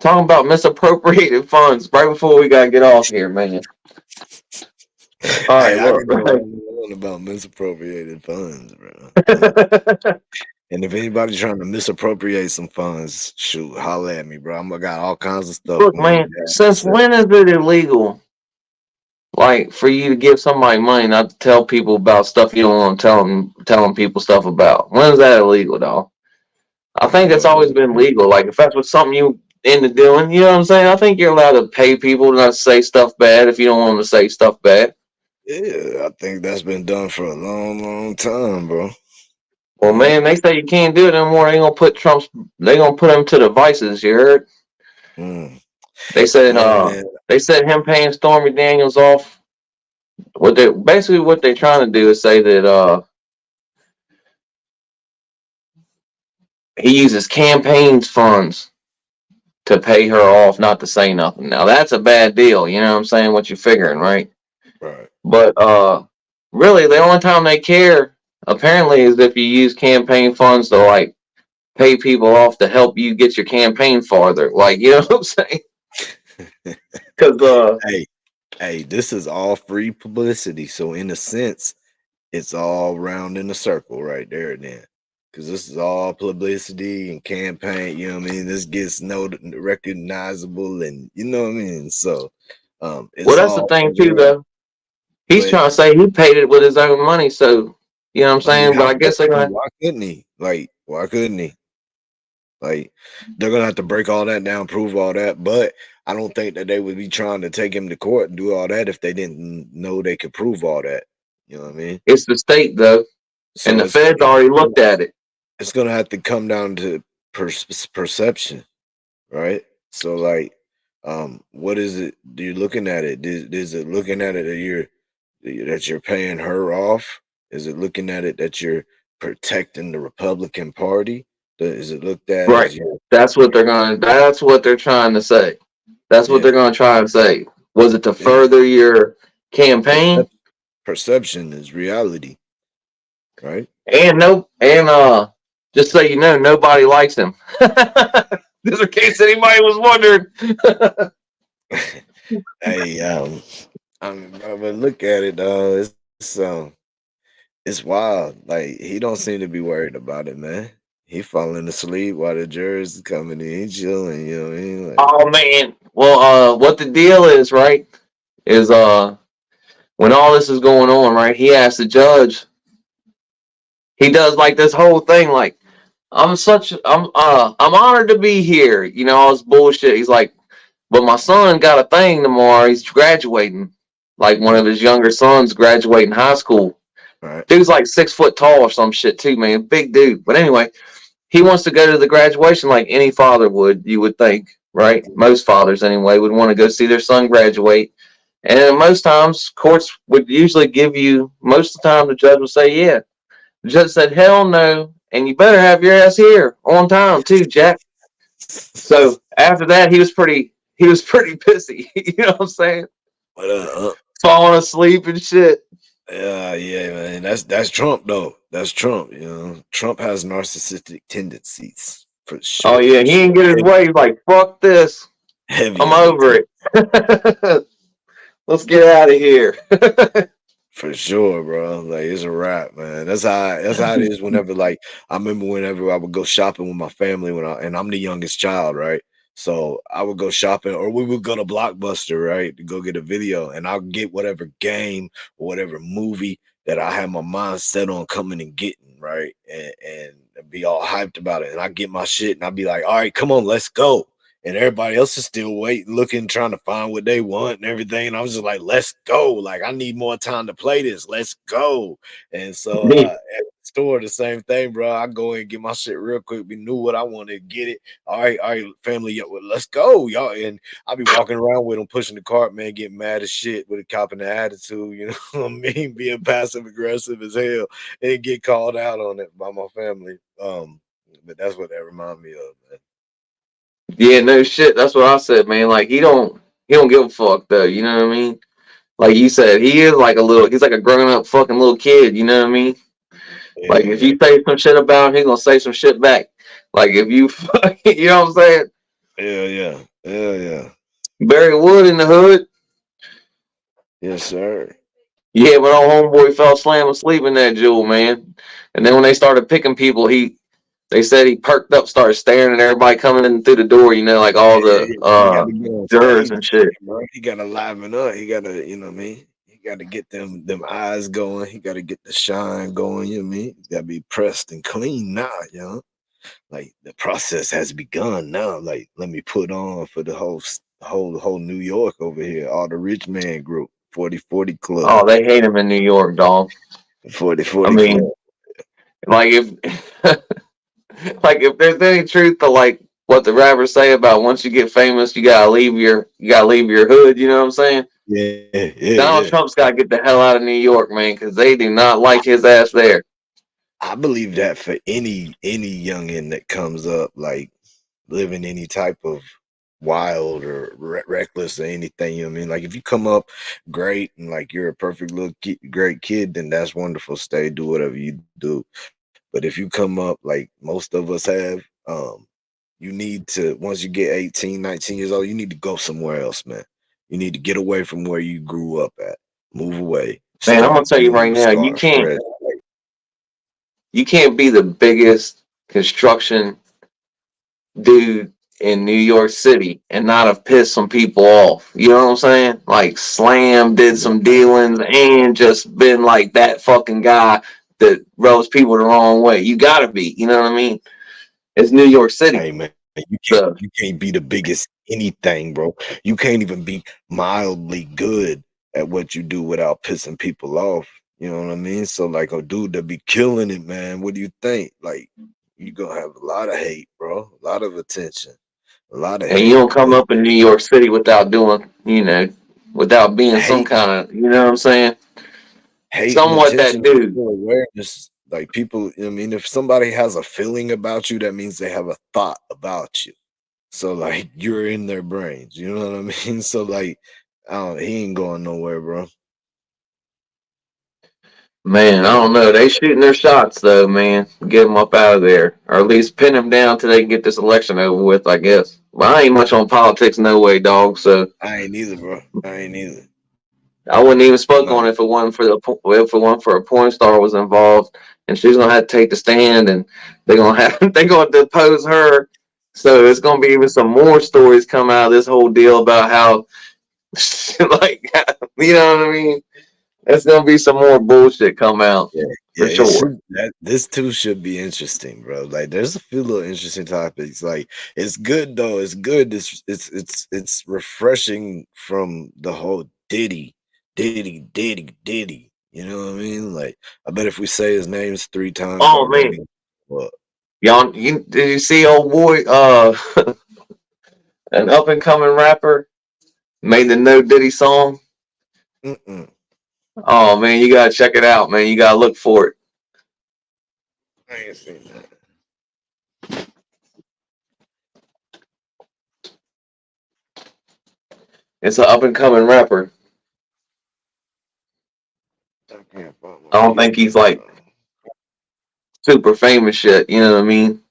talking about misappropriated funds right before we gotta get off here, man. All right, Hey, I look, can go right. on about misappropriated funds, bro. And if anybody's trying to misappropriate some funds, shoot, holla at me, bro. I got all kinds of stuff Look, on man, that. since when is it illegal, like, for you to give somebody money not to tell people about stuff you don't want to telling people stuff about? When is that illegal, dog? I think it's Uh, always been legal. Like, if that's what something you into doing, you know what I'm saying? I think you're allowed to pay people not to say stuff bad if you don't want them to say stuff bad. yeah, I think that's been done for a long time, bro. Well, Yeah. man, they say you can't do it anymore. They gonna put him to the vices. You heard? Mm. They said, Man, they said him paying Stormy Daniels off. What they're trying to do is say that he uses campaign funds to pay her off not to say nothing. Now that's a bad deal. You know what I'm saying? What you figuring, right? right. But really, the only time they care apparently is if you use campaign funds to like pay people off to help you get your campaign farther. Like, you know what I'm saying? Because Hey, hey, this is all free publicity. So in a sense, it's all round in a circle right there then. Cause this is all publicity and campaign, you know what I mean? This gets recognizable and you know what I mean? So well, it's that's the all thing too, fair, though. He's but trying to say he paid it with his own money, so you know what I'm he saying. But have I guess they're to. gonna. Why couldn't he? Like, why couldn't he? Like they're gonna have to break all that down, prove all that. But I don't think that they would be trying to take him to court and do all that if they didn't know they could prove all that. You know what I mean? It's the state though, and So the feds already looked at it. it's gonna have to come down to perception, right? So like, what is it? Do you looking at it? Is it looking at it that you're paying her off? Is it looking at it that you're protecting the Republican Party? Is it looked at Right. as you? That's what they're gonna. That's what they're trying to say. That's what Yeah, they're gonna try and say. Was it to yeah. further your campaign? Perception, perception is reality, right? And no, and just so you know, nobody likes him. Just in case anybody was wondering. Hey, but look at it, though. It's wild. Like he don't seem to be worried about it, man. He falling asleep while the jurors coming in, chilling. You know what I mean? Like, Oh man. Well, what the deal is, right? Is when all this is going on, right? He asks the judge. He does like this whole thing, like I'm honored to be here. You know, all this bullshit. He's like, but my son got a thing tomorrow. He's graduating. Like one of his younger sons graduating high school. right? Dude's like 6 foot tall or some shit too, man. Big dude. But anyway, he wants to go to the graduation like any father would, you would think, right? Most fathers anyway would want to go see their son graduate. And most times courts would usually give you, most of the time the judge would say, yeah. The judge said, hell no. And you better have your ass here on time too, Jack. So after that, he was pretty pissy. You know what I'm saying? But Falling asleep and shit. yeah, man. That's Trump though. That's Trump. You know, Trump has narcissistic tendencies for Oh sure. yeah, For he sure. ain't get his way. He's like, fuck this. Heavy I'm on the over it. Let's get out of here. For sure, bro. Like it's a wrap, man. That's how it is whenever like I remember whenever I would go shopping with my family and I'm the youngest child, right? So I would go shopping or we would go to Blockbuster, right? To go get a video and I'll get whatever game or whatever movie that I have my mind set on coming and getting, right? And be all hyped about it. And I get my shit and I'll be like, all right, come on, let's go. And everybody else is still waiting, looking, trying to find what they want and everything. And I was just like, let's go. Like, I need more time to play this. Let's go. And so at the store, the same thing, bro. I go and get my shit real quick. We knew what I wanted, get it. All right, family, well, let's go, y'all. And I'll be walking around with them, pushing the cart, man, getting mad as shit with a cop and the attitude, you know what I mean? Being passive aggressive as hell and get called out on it by my family. But that's what that remind me of, man. Yeah, no shit. That's what I said, man. Like he don't give a fuck though. You know what I mean? Like you said, he is like he's like a grown up fucking little kid. You know what I mean? Like if Yeah, you say some shit about him, he's gonna say some shit back. Like if you, you know what I'm saying? yeah. Barry Wood in the hood. Yes, sir. Yeah, but old homeboy fell slam asleep in that jewel, man. And then when they started picking people, they said he perked up, started staring at everybody coming in through the door. You know, like all the He got to get on jurors stage, and shit. bro. He got to liven up. He got to, you know what I mean? He got to get them eyes going. He got to get the shine going. You know what I mean? Got to be pressed and clean now, you know. Like the process has begun now. Like let me put on for the whole New York over here. All the rich man group, 40-40 club, Oh, they hate him in New York, dog. 40 I 40 club. mean, like if like if there's any truth to like what the rappers say about once you get famous, you gotta leave your hood. You know what I'm saying? Donald Yeah. Trump's got to get the hell out of New York, man, because they do not like his ass there. I believe that for any youngin that comes up, like living any type of wild or reckless or anything, you know what I mean? Like if you come up great and like you're a perfect little great kid, then that's wonderful. Stay, do whatever you do. But if you come up like most of us have, you need to once you get 18, 19 years old, you need to go somewhere else, man. You need to get away from where you grew up at. Move away. Man, I'm gonna Start tell you right new, now, start fresh. you can't be the biggest construction dude in New York City and not have pissed some people off. You know what I'm saying? Like Slam did some dealings and just been like that fucking guy that rubs people the wrong way. You gotta be. You know what I mean? It's New York City. Hey man, So you can't be the biggest anything, bro. You can't even be mildly good at what you do without pissing people off. You know what I mean? So like a dude that be killing it, man. What do you think? Like you're gonna have a lot of hate, bro. A lot of attention. A lot of And you hate. don't come But up in New York City without doing, without being some hate kind of, you know what I'm saying? hate and Somewhat that attention and dude. people awareness. Like people, I mean, if somebody has a feeling about you, that means they have a thought about you. So like you're in their brains. You know what I mean? So like, he ain't going nowhere, bro. Man, I don't know. They shooting their shots though, man. Get them up out of there, or at least pin them down till they can get this election over with. I guess. But I ain't much on politics, no way, dog. So I ain't either, bro. I ain't either. I wouldn't even spoke Nah, on it if it wasn't for if it wasn't for a porn star was involved, and she's gonna have to take the stand, and they're gonna have they're gonna depose her. So it's gonna be even some more stories come out of this whole deal about how, like, you know what I mean? There's gonna be some more bullshit come out yeah, for yeah. It sure. should. This too should be interesting, bro. Like, there's a few little interesting topics. Like, it's good though. It's good. It's refreshing from the whole Diddy. You know what I mean? Like, I bet if we say his names 3 times Oh man, already, well, y'all, did you see old boy, an up and coming rapper made the No Diddy song? mm-mm, Oh man, you gotta check it out, man. You gotta look for it. I ain't seen that. It's an up and coming rapper. I can't find my I don't think he's like Instagram. super famous yet. You know what I mean?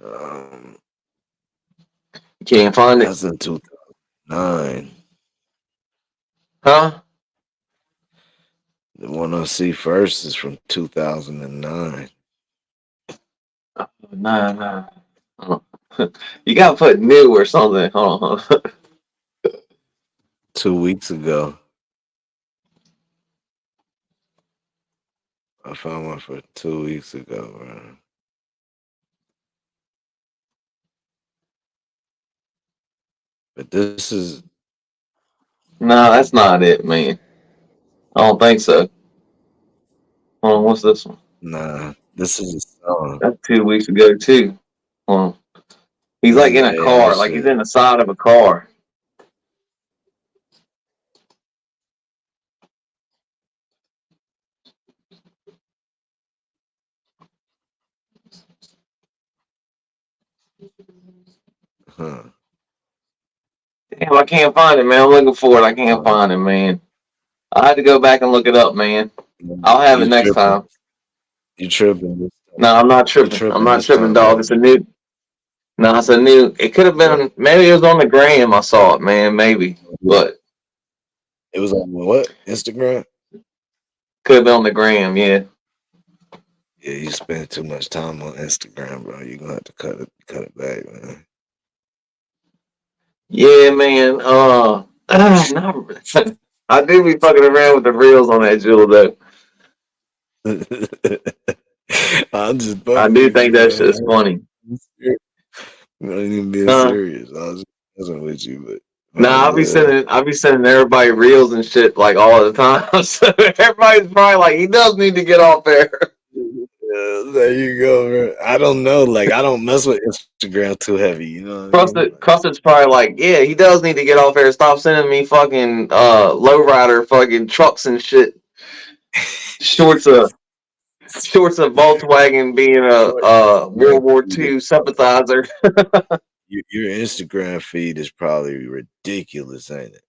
Um, You can't find it, that's in 2009. huh? The one I see first is from 2009. Nah, nah. Oh. You gotta put new or something. Hold on. 2 weeks ago. I found one for 2 weeks ago, bro. But this is Nah, that's not it, man. I don't think so. Hold on, what's this one? nah. This is a song. That's 2 weeks ago too. Hold on. He's This like is in a AI car, like he's shit. in the side of a car. Huh. Damn, I can't find it, man. I'm looking for it. I can't Uh, find it, man. I had to go back and look it up, man. I'll have it you next tripping? time. You tripping this time? No, I'm not You tripping. I'm tripping not this tripping, time, dog. bro? It's a new. No, it's a new. It could have What? been. Maybe it was on the gram. I saw it, man. Maybe, but It was on what? Instagram? could have been on the gram. Yeah. Yeah, you spend too much time on Instagram, bro. You're gonna have to cut it back, man. Yeah, man. No, I do be fucking around with the reels on that jewel though. I'm just I fucking do with think you, that bro. shit's funny. I'm not even being Uh, serious. I was just messing with you, but nah, might as well. I'll be sending everybody reels and shit like all the time. So everybody's probably like, he does need to get off there. Yeah, there you go, bro. I don't know. Like, I don't mess with Instagram too heavy. You know what I mean? Crusted's probably like, yeah, he does need to get off there. Stop sending me fucking lowrider fucking trucks and shit. Shorts of Volkswagen being a Your Instagram World War feed is II sympathizer. your Instagram feed is probably ridiculous, ain't it?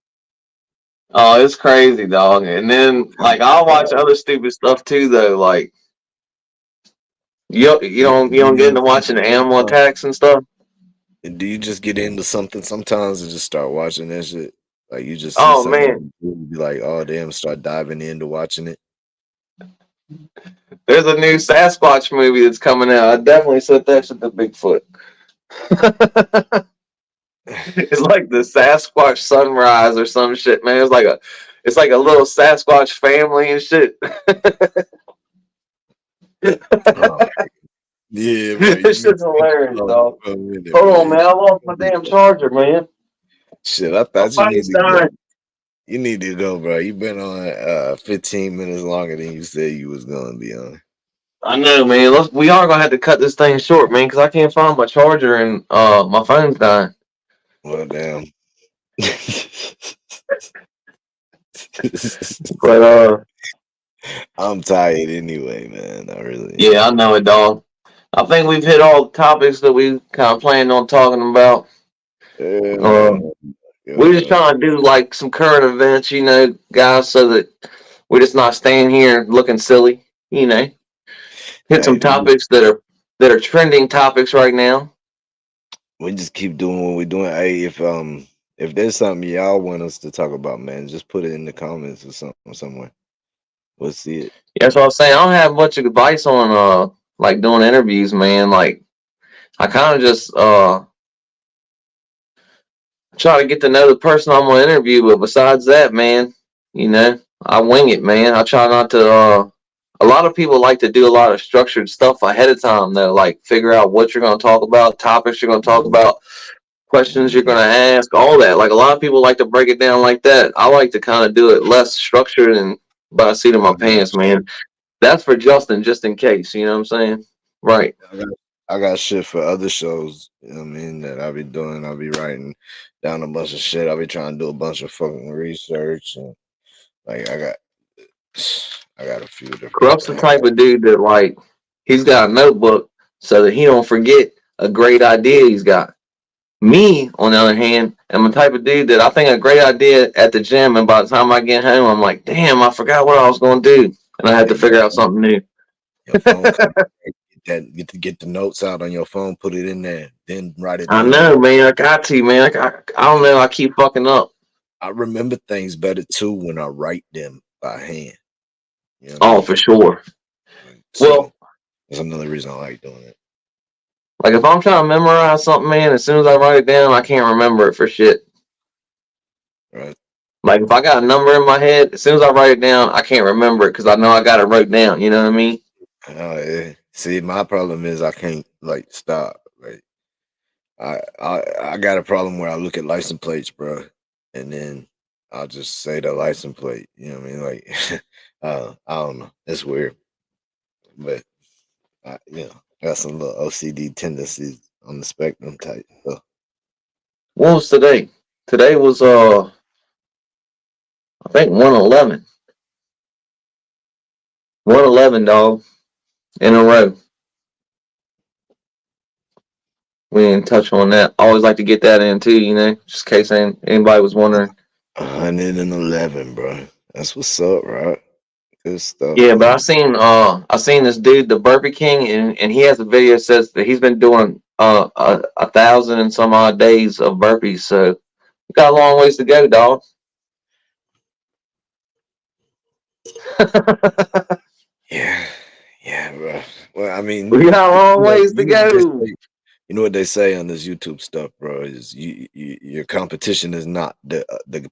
Oh, it's crazy, dog. And then How like many I'll watch followers? other stupid stuff too, though. Like you Do don't get you into watching the animal sometimes? attacks and stuff. Do you just get into something sometimes and just start watching that shit? Like you just see Oh something man, and be like, oh damn, start diving into watching it. there's a new Sasquatch movie that's coming out. I definitely said that shit to Bigfoot. It's like the Sasquatch Sunrise or some shit, man. It's like a little Sasquatch family and shit. Oh, Yeah, bro. You This need shit's to get hilarious, your dog. phone in there, Hold man. on, man. I lost my damn charger, man. Shit, I My thought you phone's needed to go. dying. You need to go, bro. You've been on 15 minutes longer than you said you was gonna be on. I know, man. We are gonna have to cut this thing short, man, because I can't find my charger and my phone's dying. Well, damn. But I'm tired anyway, man. I really yeah, I am. know it, dog. I think we've hit all the topics that we kind of planned on talking about. Yeah, Uh, man. we're just Yeah. trying to do like some current events, guys, so that we're just not staying here looking silly. Hit some Hey, topics that are trending topics right now. we just keep doing what we're doing. Hey, if there's something y'all want us to talk about, man, just put it in the comments or something somewhere. We'll see it. Yeah, that's what I was saying. I don't have much advice on like doing interviews, man. Like I kind of just try to get to know the person I'm gonna interview, but besides that, man, I wing it, man. I try not to. A lot of people like to do a lot of structured stuff ahead of time, though. Like figure out what you're gonna talk about, topics you're gonna talk Mhm, about, questions you're mhm. gonna ask, all that. Like a lot of people like to break it down like that. I like to kind of do it less structured and by the seat of I my got pants, man. That's for Justin, just in case. You know what I'm saying? Right. I got I got shit for other shows, you know what I mean, that I'll be doing. I'll be writing down a bunch of shit. I'll be trying to do a bunch of fucking research and like I got a few different Corrupt's the things. type of dude that like he's got a notebook so that he don't forget a great idea he's got. Me, on the other hand, am the type of dude that I think a great idea at the gym, and by the time I get home, I'm like, damn, I forgot what I was going to do, and I have Hey, to figure out something new. your phone come get the notes out on your phone, put it in there, then write it I down. know, man. I got to, man. I don't know. I keep fucking up. I remember things better too when I write them by hand. You know what I Oh, mean? for sure. So Well, that's another reason I like doing it. like if I'm trying to memorize something, man, as soon as I write it down, I can't remember it for shit. Right? Like if I got a number in my head, as soon as I write it down, I can't remember it because I know I got it wrote down. You know what I mean? Yeah. See, my problem is I can't like stop. Like I got a problem where I look at license plates, bro, and then I'll just say the license plate. You know what I mean? Like I don't know. It's weird, but I got some little OCD tendencies on the spectrum type. So What was today? Today was I think 111. 111, dog, in a row. We didn't touch on that. I always like to get that in too, just in case anybody was wondering. 111, bro. That's what's up, right? Good stuff, Yeah, but man. I seen this dude, the Burger King, and he has a video that says that he's been doing 1,000 and some odd days of burpees. So we got a long ways to go, dog. Yeah, yeah, bro. Well, I mean, We got a long ways to you know what they go. say. You know what they say on this YouTube stuff, bro. Is your competition is not the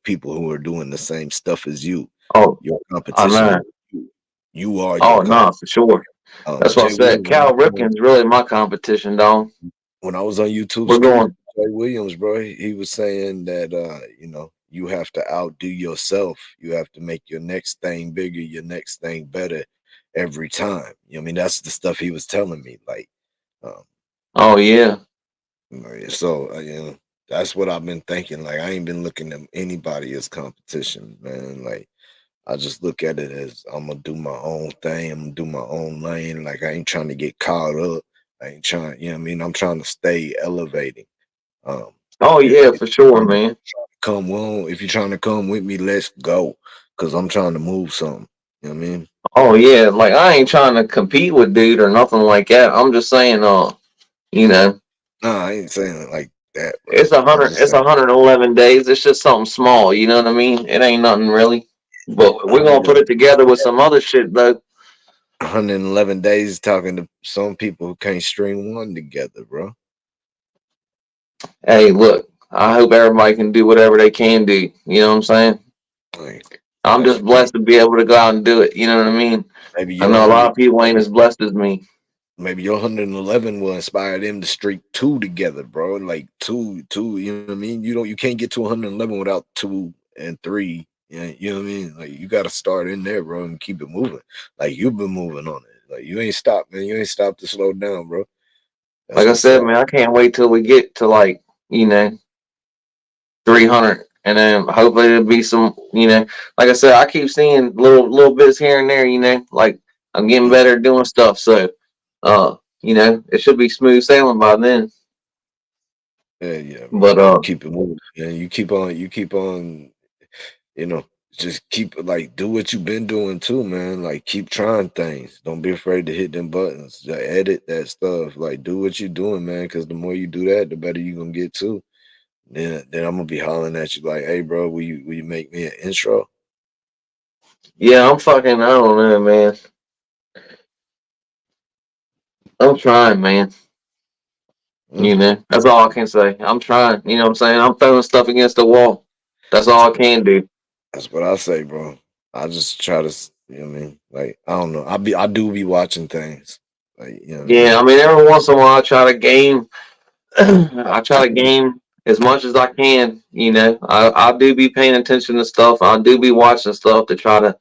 people who are doing the same stuff as you. Oh, Your I competition know. is you. You are your Oh, no, for sure. That's what I Jay said. Williams. Cal Ripken's really my competition, dog. When I was on YouTube We're streaming, going. Jay Williams, bro, he was saying that you have to outdo yourself. You have to make your next thing bigger, your next thing better every time. You know what I mean? That's the stuff he was telling me. Like, um, Oh yeah. so that's what I've been thinking. Like, I ain't been looking at anybody as competition, man. Like, I just look at it as I'm gonna do my own thing. I'm gonna do my own lane. Like, I ain't trying to get caught up. I ain't trying, you know what I mean? I'm trying to stay elevating. Um, Oh if, yeah, if for sure, you're trying to man. come on, if you're trying to come with me, let's go. Cause I'm trying to move something. You know what I mean? Oh yeah. Like I ain't trying to compete with dude or nothing like that. I'm just saying, you know, Nah, I ain't saying it like that, bro. it's a I'm hundred. just It's saying 111 days. It's just something small. You know what I mean? It ain't nothing really. But we're gonna put 111 it together with some other shit, though. 111 days talking to some people who can't string one together, bro. Hey, look. I hope everybody can do whatever they can do. You know what I'm saying? Like, I'm that's just blessed to be able to go out and do it. You know what I mean? maybe I you don't know a want to lot get of people ain't as blessed as me. maybe your 111 will inspire them to streak two together, bro. Like two. You know what I mean? You can't get to 111 without 2 and 3. You know what I mean? Like you got to start in there, bro, and keep it moving. Like you've been moving on it. Like you ain't stopped, man. You ain't stopped to slow down, bro. Like That's I what's said, up. man, I can't wait till we get to 300, and then hopefully there'll be some, like I said, I keep seeing little bits here and there, like I'm getting better at doing stuff. So, it should be smooth sailing by then. Yeah, bro. But You keep it moving, man. You keep on, you know, just keep like do what you've been doing too, man. Like keep trying things. Don't be afraid to hit them buttons. Just edit that stuff. Like do what you're doing, man. Because the more you do that, the better you're gonna get too. Then I'm gonna be hollering at you like, hey, bro, will you make me an intro? yeah, I don't know, man. I'm trying, man. Huh? That's all I can say. I'm trying. You know what I'm saying? I'm throwing stuff against the wall. That's That's all I what can do. that's what I say, bro. I just try to, you know what I mean? Like I don't know. I do be watching things. Like you know what I Yeah, mean? I mean, every once in a while, I try to game. I try to game as much as I can. I do be paying attention to stuff. I do be watching stuff to try to,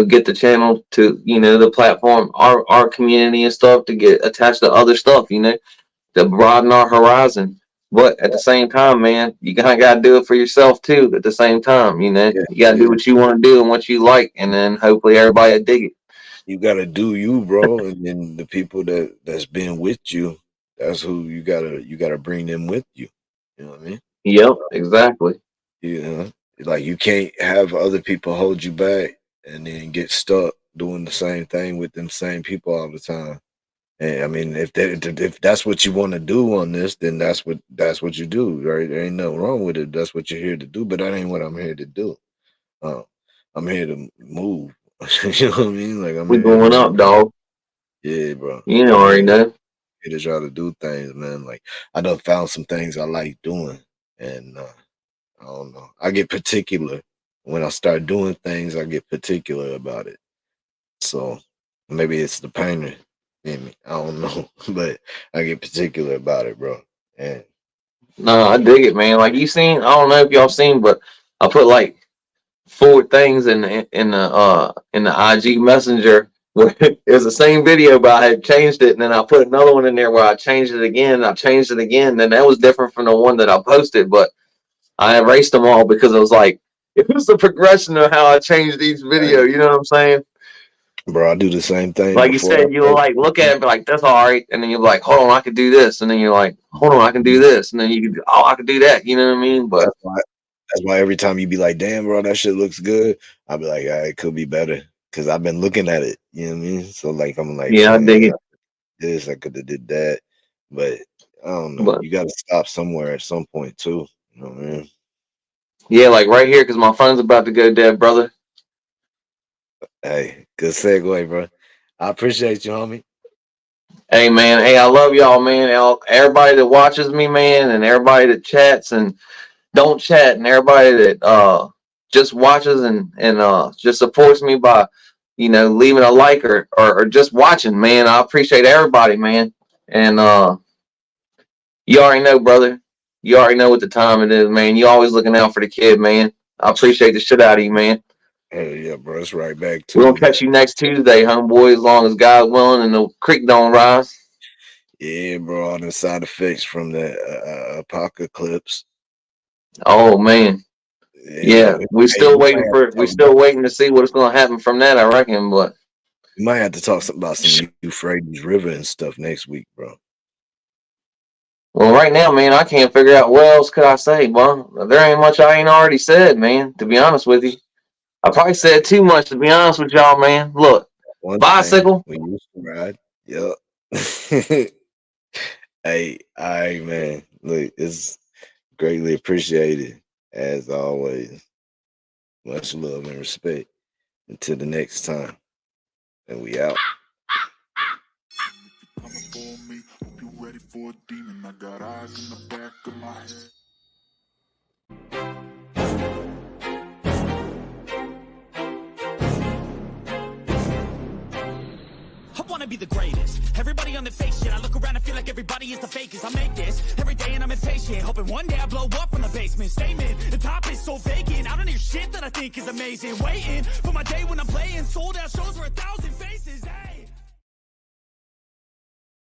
get the channel to, the platform, our community and stuff to get attached to other stuff. To broaden our horizon. But at the same time, man, you kind of got to do it for yourself too. At the same time, Yeah, you got to do yeah. what you want to do and what you like, and then hopefully everybody will dig it. You gotta do you, bro, and then the people that's been with you, that's who you gotta bring them with you. You know what I mean? Yep, exactly. You know, like you can't have other people hold you back and then get stuck doing the same thing with them same people all the time. And I mean, if that's what you want to do on this, then that's what you do, right? There ain't nothing wrong with it. That's what you're here to do, but that ain't what I'm here to do. Uh, I'm here to move. You know what I mean? Like I'm We here to going move. up, dog. Yeah, bro. You know, I'm already here know. to try to do things, man. Like I done found some things I like doing, and I don't know. I get particular when I start doing things. I get particular about it. So maybe it's the painter in me. I don't know, but I get particular about it, bro. And No, I dig it, man. Like you seen, I don't know if y'all seen, but I put like 4 things in the IG Messenger where it was the same video, but I had changed it, and then I put another one in there where I changed it again. And I changed it again, and that was different from the one that I posted, but I erased them all because it was like it was the progression of how I changed each video. hey, You know what I'm saying? bro, I do the same thing Like you before I said, you'll post. like look at it and be like, "That's all right," and then you're like, "Hold on, I can do this," and then you're like, "Hold on, I can do this," and then you can, "Oh, I can do that." You know what I mean? But That's why. That's why every time you be like, "Damn, bro, that shit looks good," I'll be like, "It could be better," because I've been looking at it. You know what I mean? So like, I'm like, yeah, I dig man, it. this I could have did that, but I don't know. But You got to stop somewhere at some point too. You know what I mean? yeah, like right here because my phone's about to go dead, brother. Hey, good segue, bro. I appreciate you, homie. Hey man, hey, I love y'all, man. Everybody that watches me, man, and everybody that chats and don't chat, and everybody that just watches and just supports me by leaving a like or just watching, man. I appreciate everybody, man. And you already know, brother. You already know what the time it is, man. You always looking out for the kid, man. I appreciate the shit out of you, man. Hell yeah, bro. It's right back We're to gonna you, man. catch you next Tuesday, homeboy, as long as God's willing and the creek don't rise. Yeah, bro. All the side effects from the apocalypse. Oh man. Yeah, Yeah, we hey, still waiting for we still waiting to see what's gonna happen from that, I reckon. But we might have to talk about some Euphrates River and stuff next week, bro. well, right now, man, I can't figure out what else could I say, bro. There ain't much I ain't already said, man. To be honest with you, I probably said too much. To be honest with y'all, man. Look, One thing bicycle. we used to ride. Yep. Hey, all right, man. Look, it's greatly appreciated as always. Much love and respect. Until the next time, and we out. Coming for me, hope you ready for a demon. I got eyes in the back of my head. I wanna be the greatest. Everybody on the fake shit. I look around and feel like everybody is the fakest. I make this every day and I'm impatient, hoping one day I blow up from the basement. Statement, the top is so vacant. I don't hear shit that I think is amazing. Waiting for my day when I'm playing sold out shows for 1,000 faces.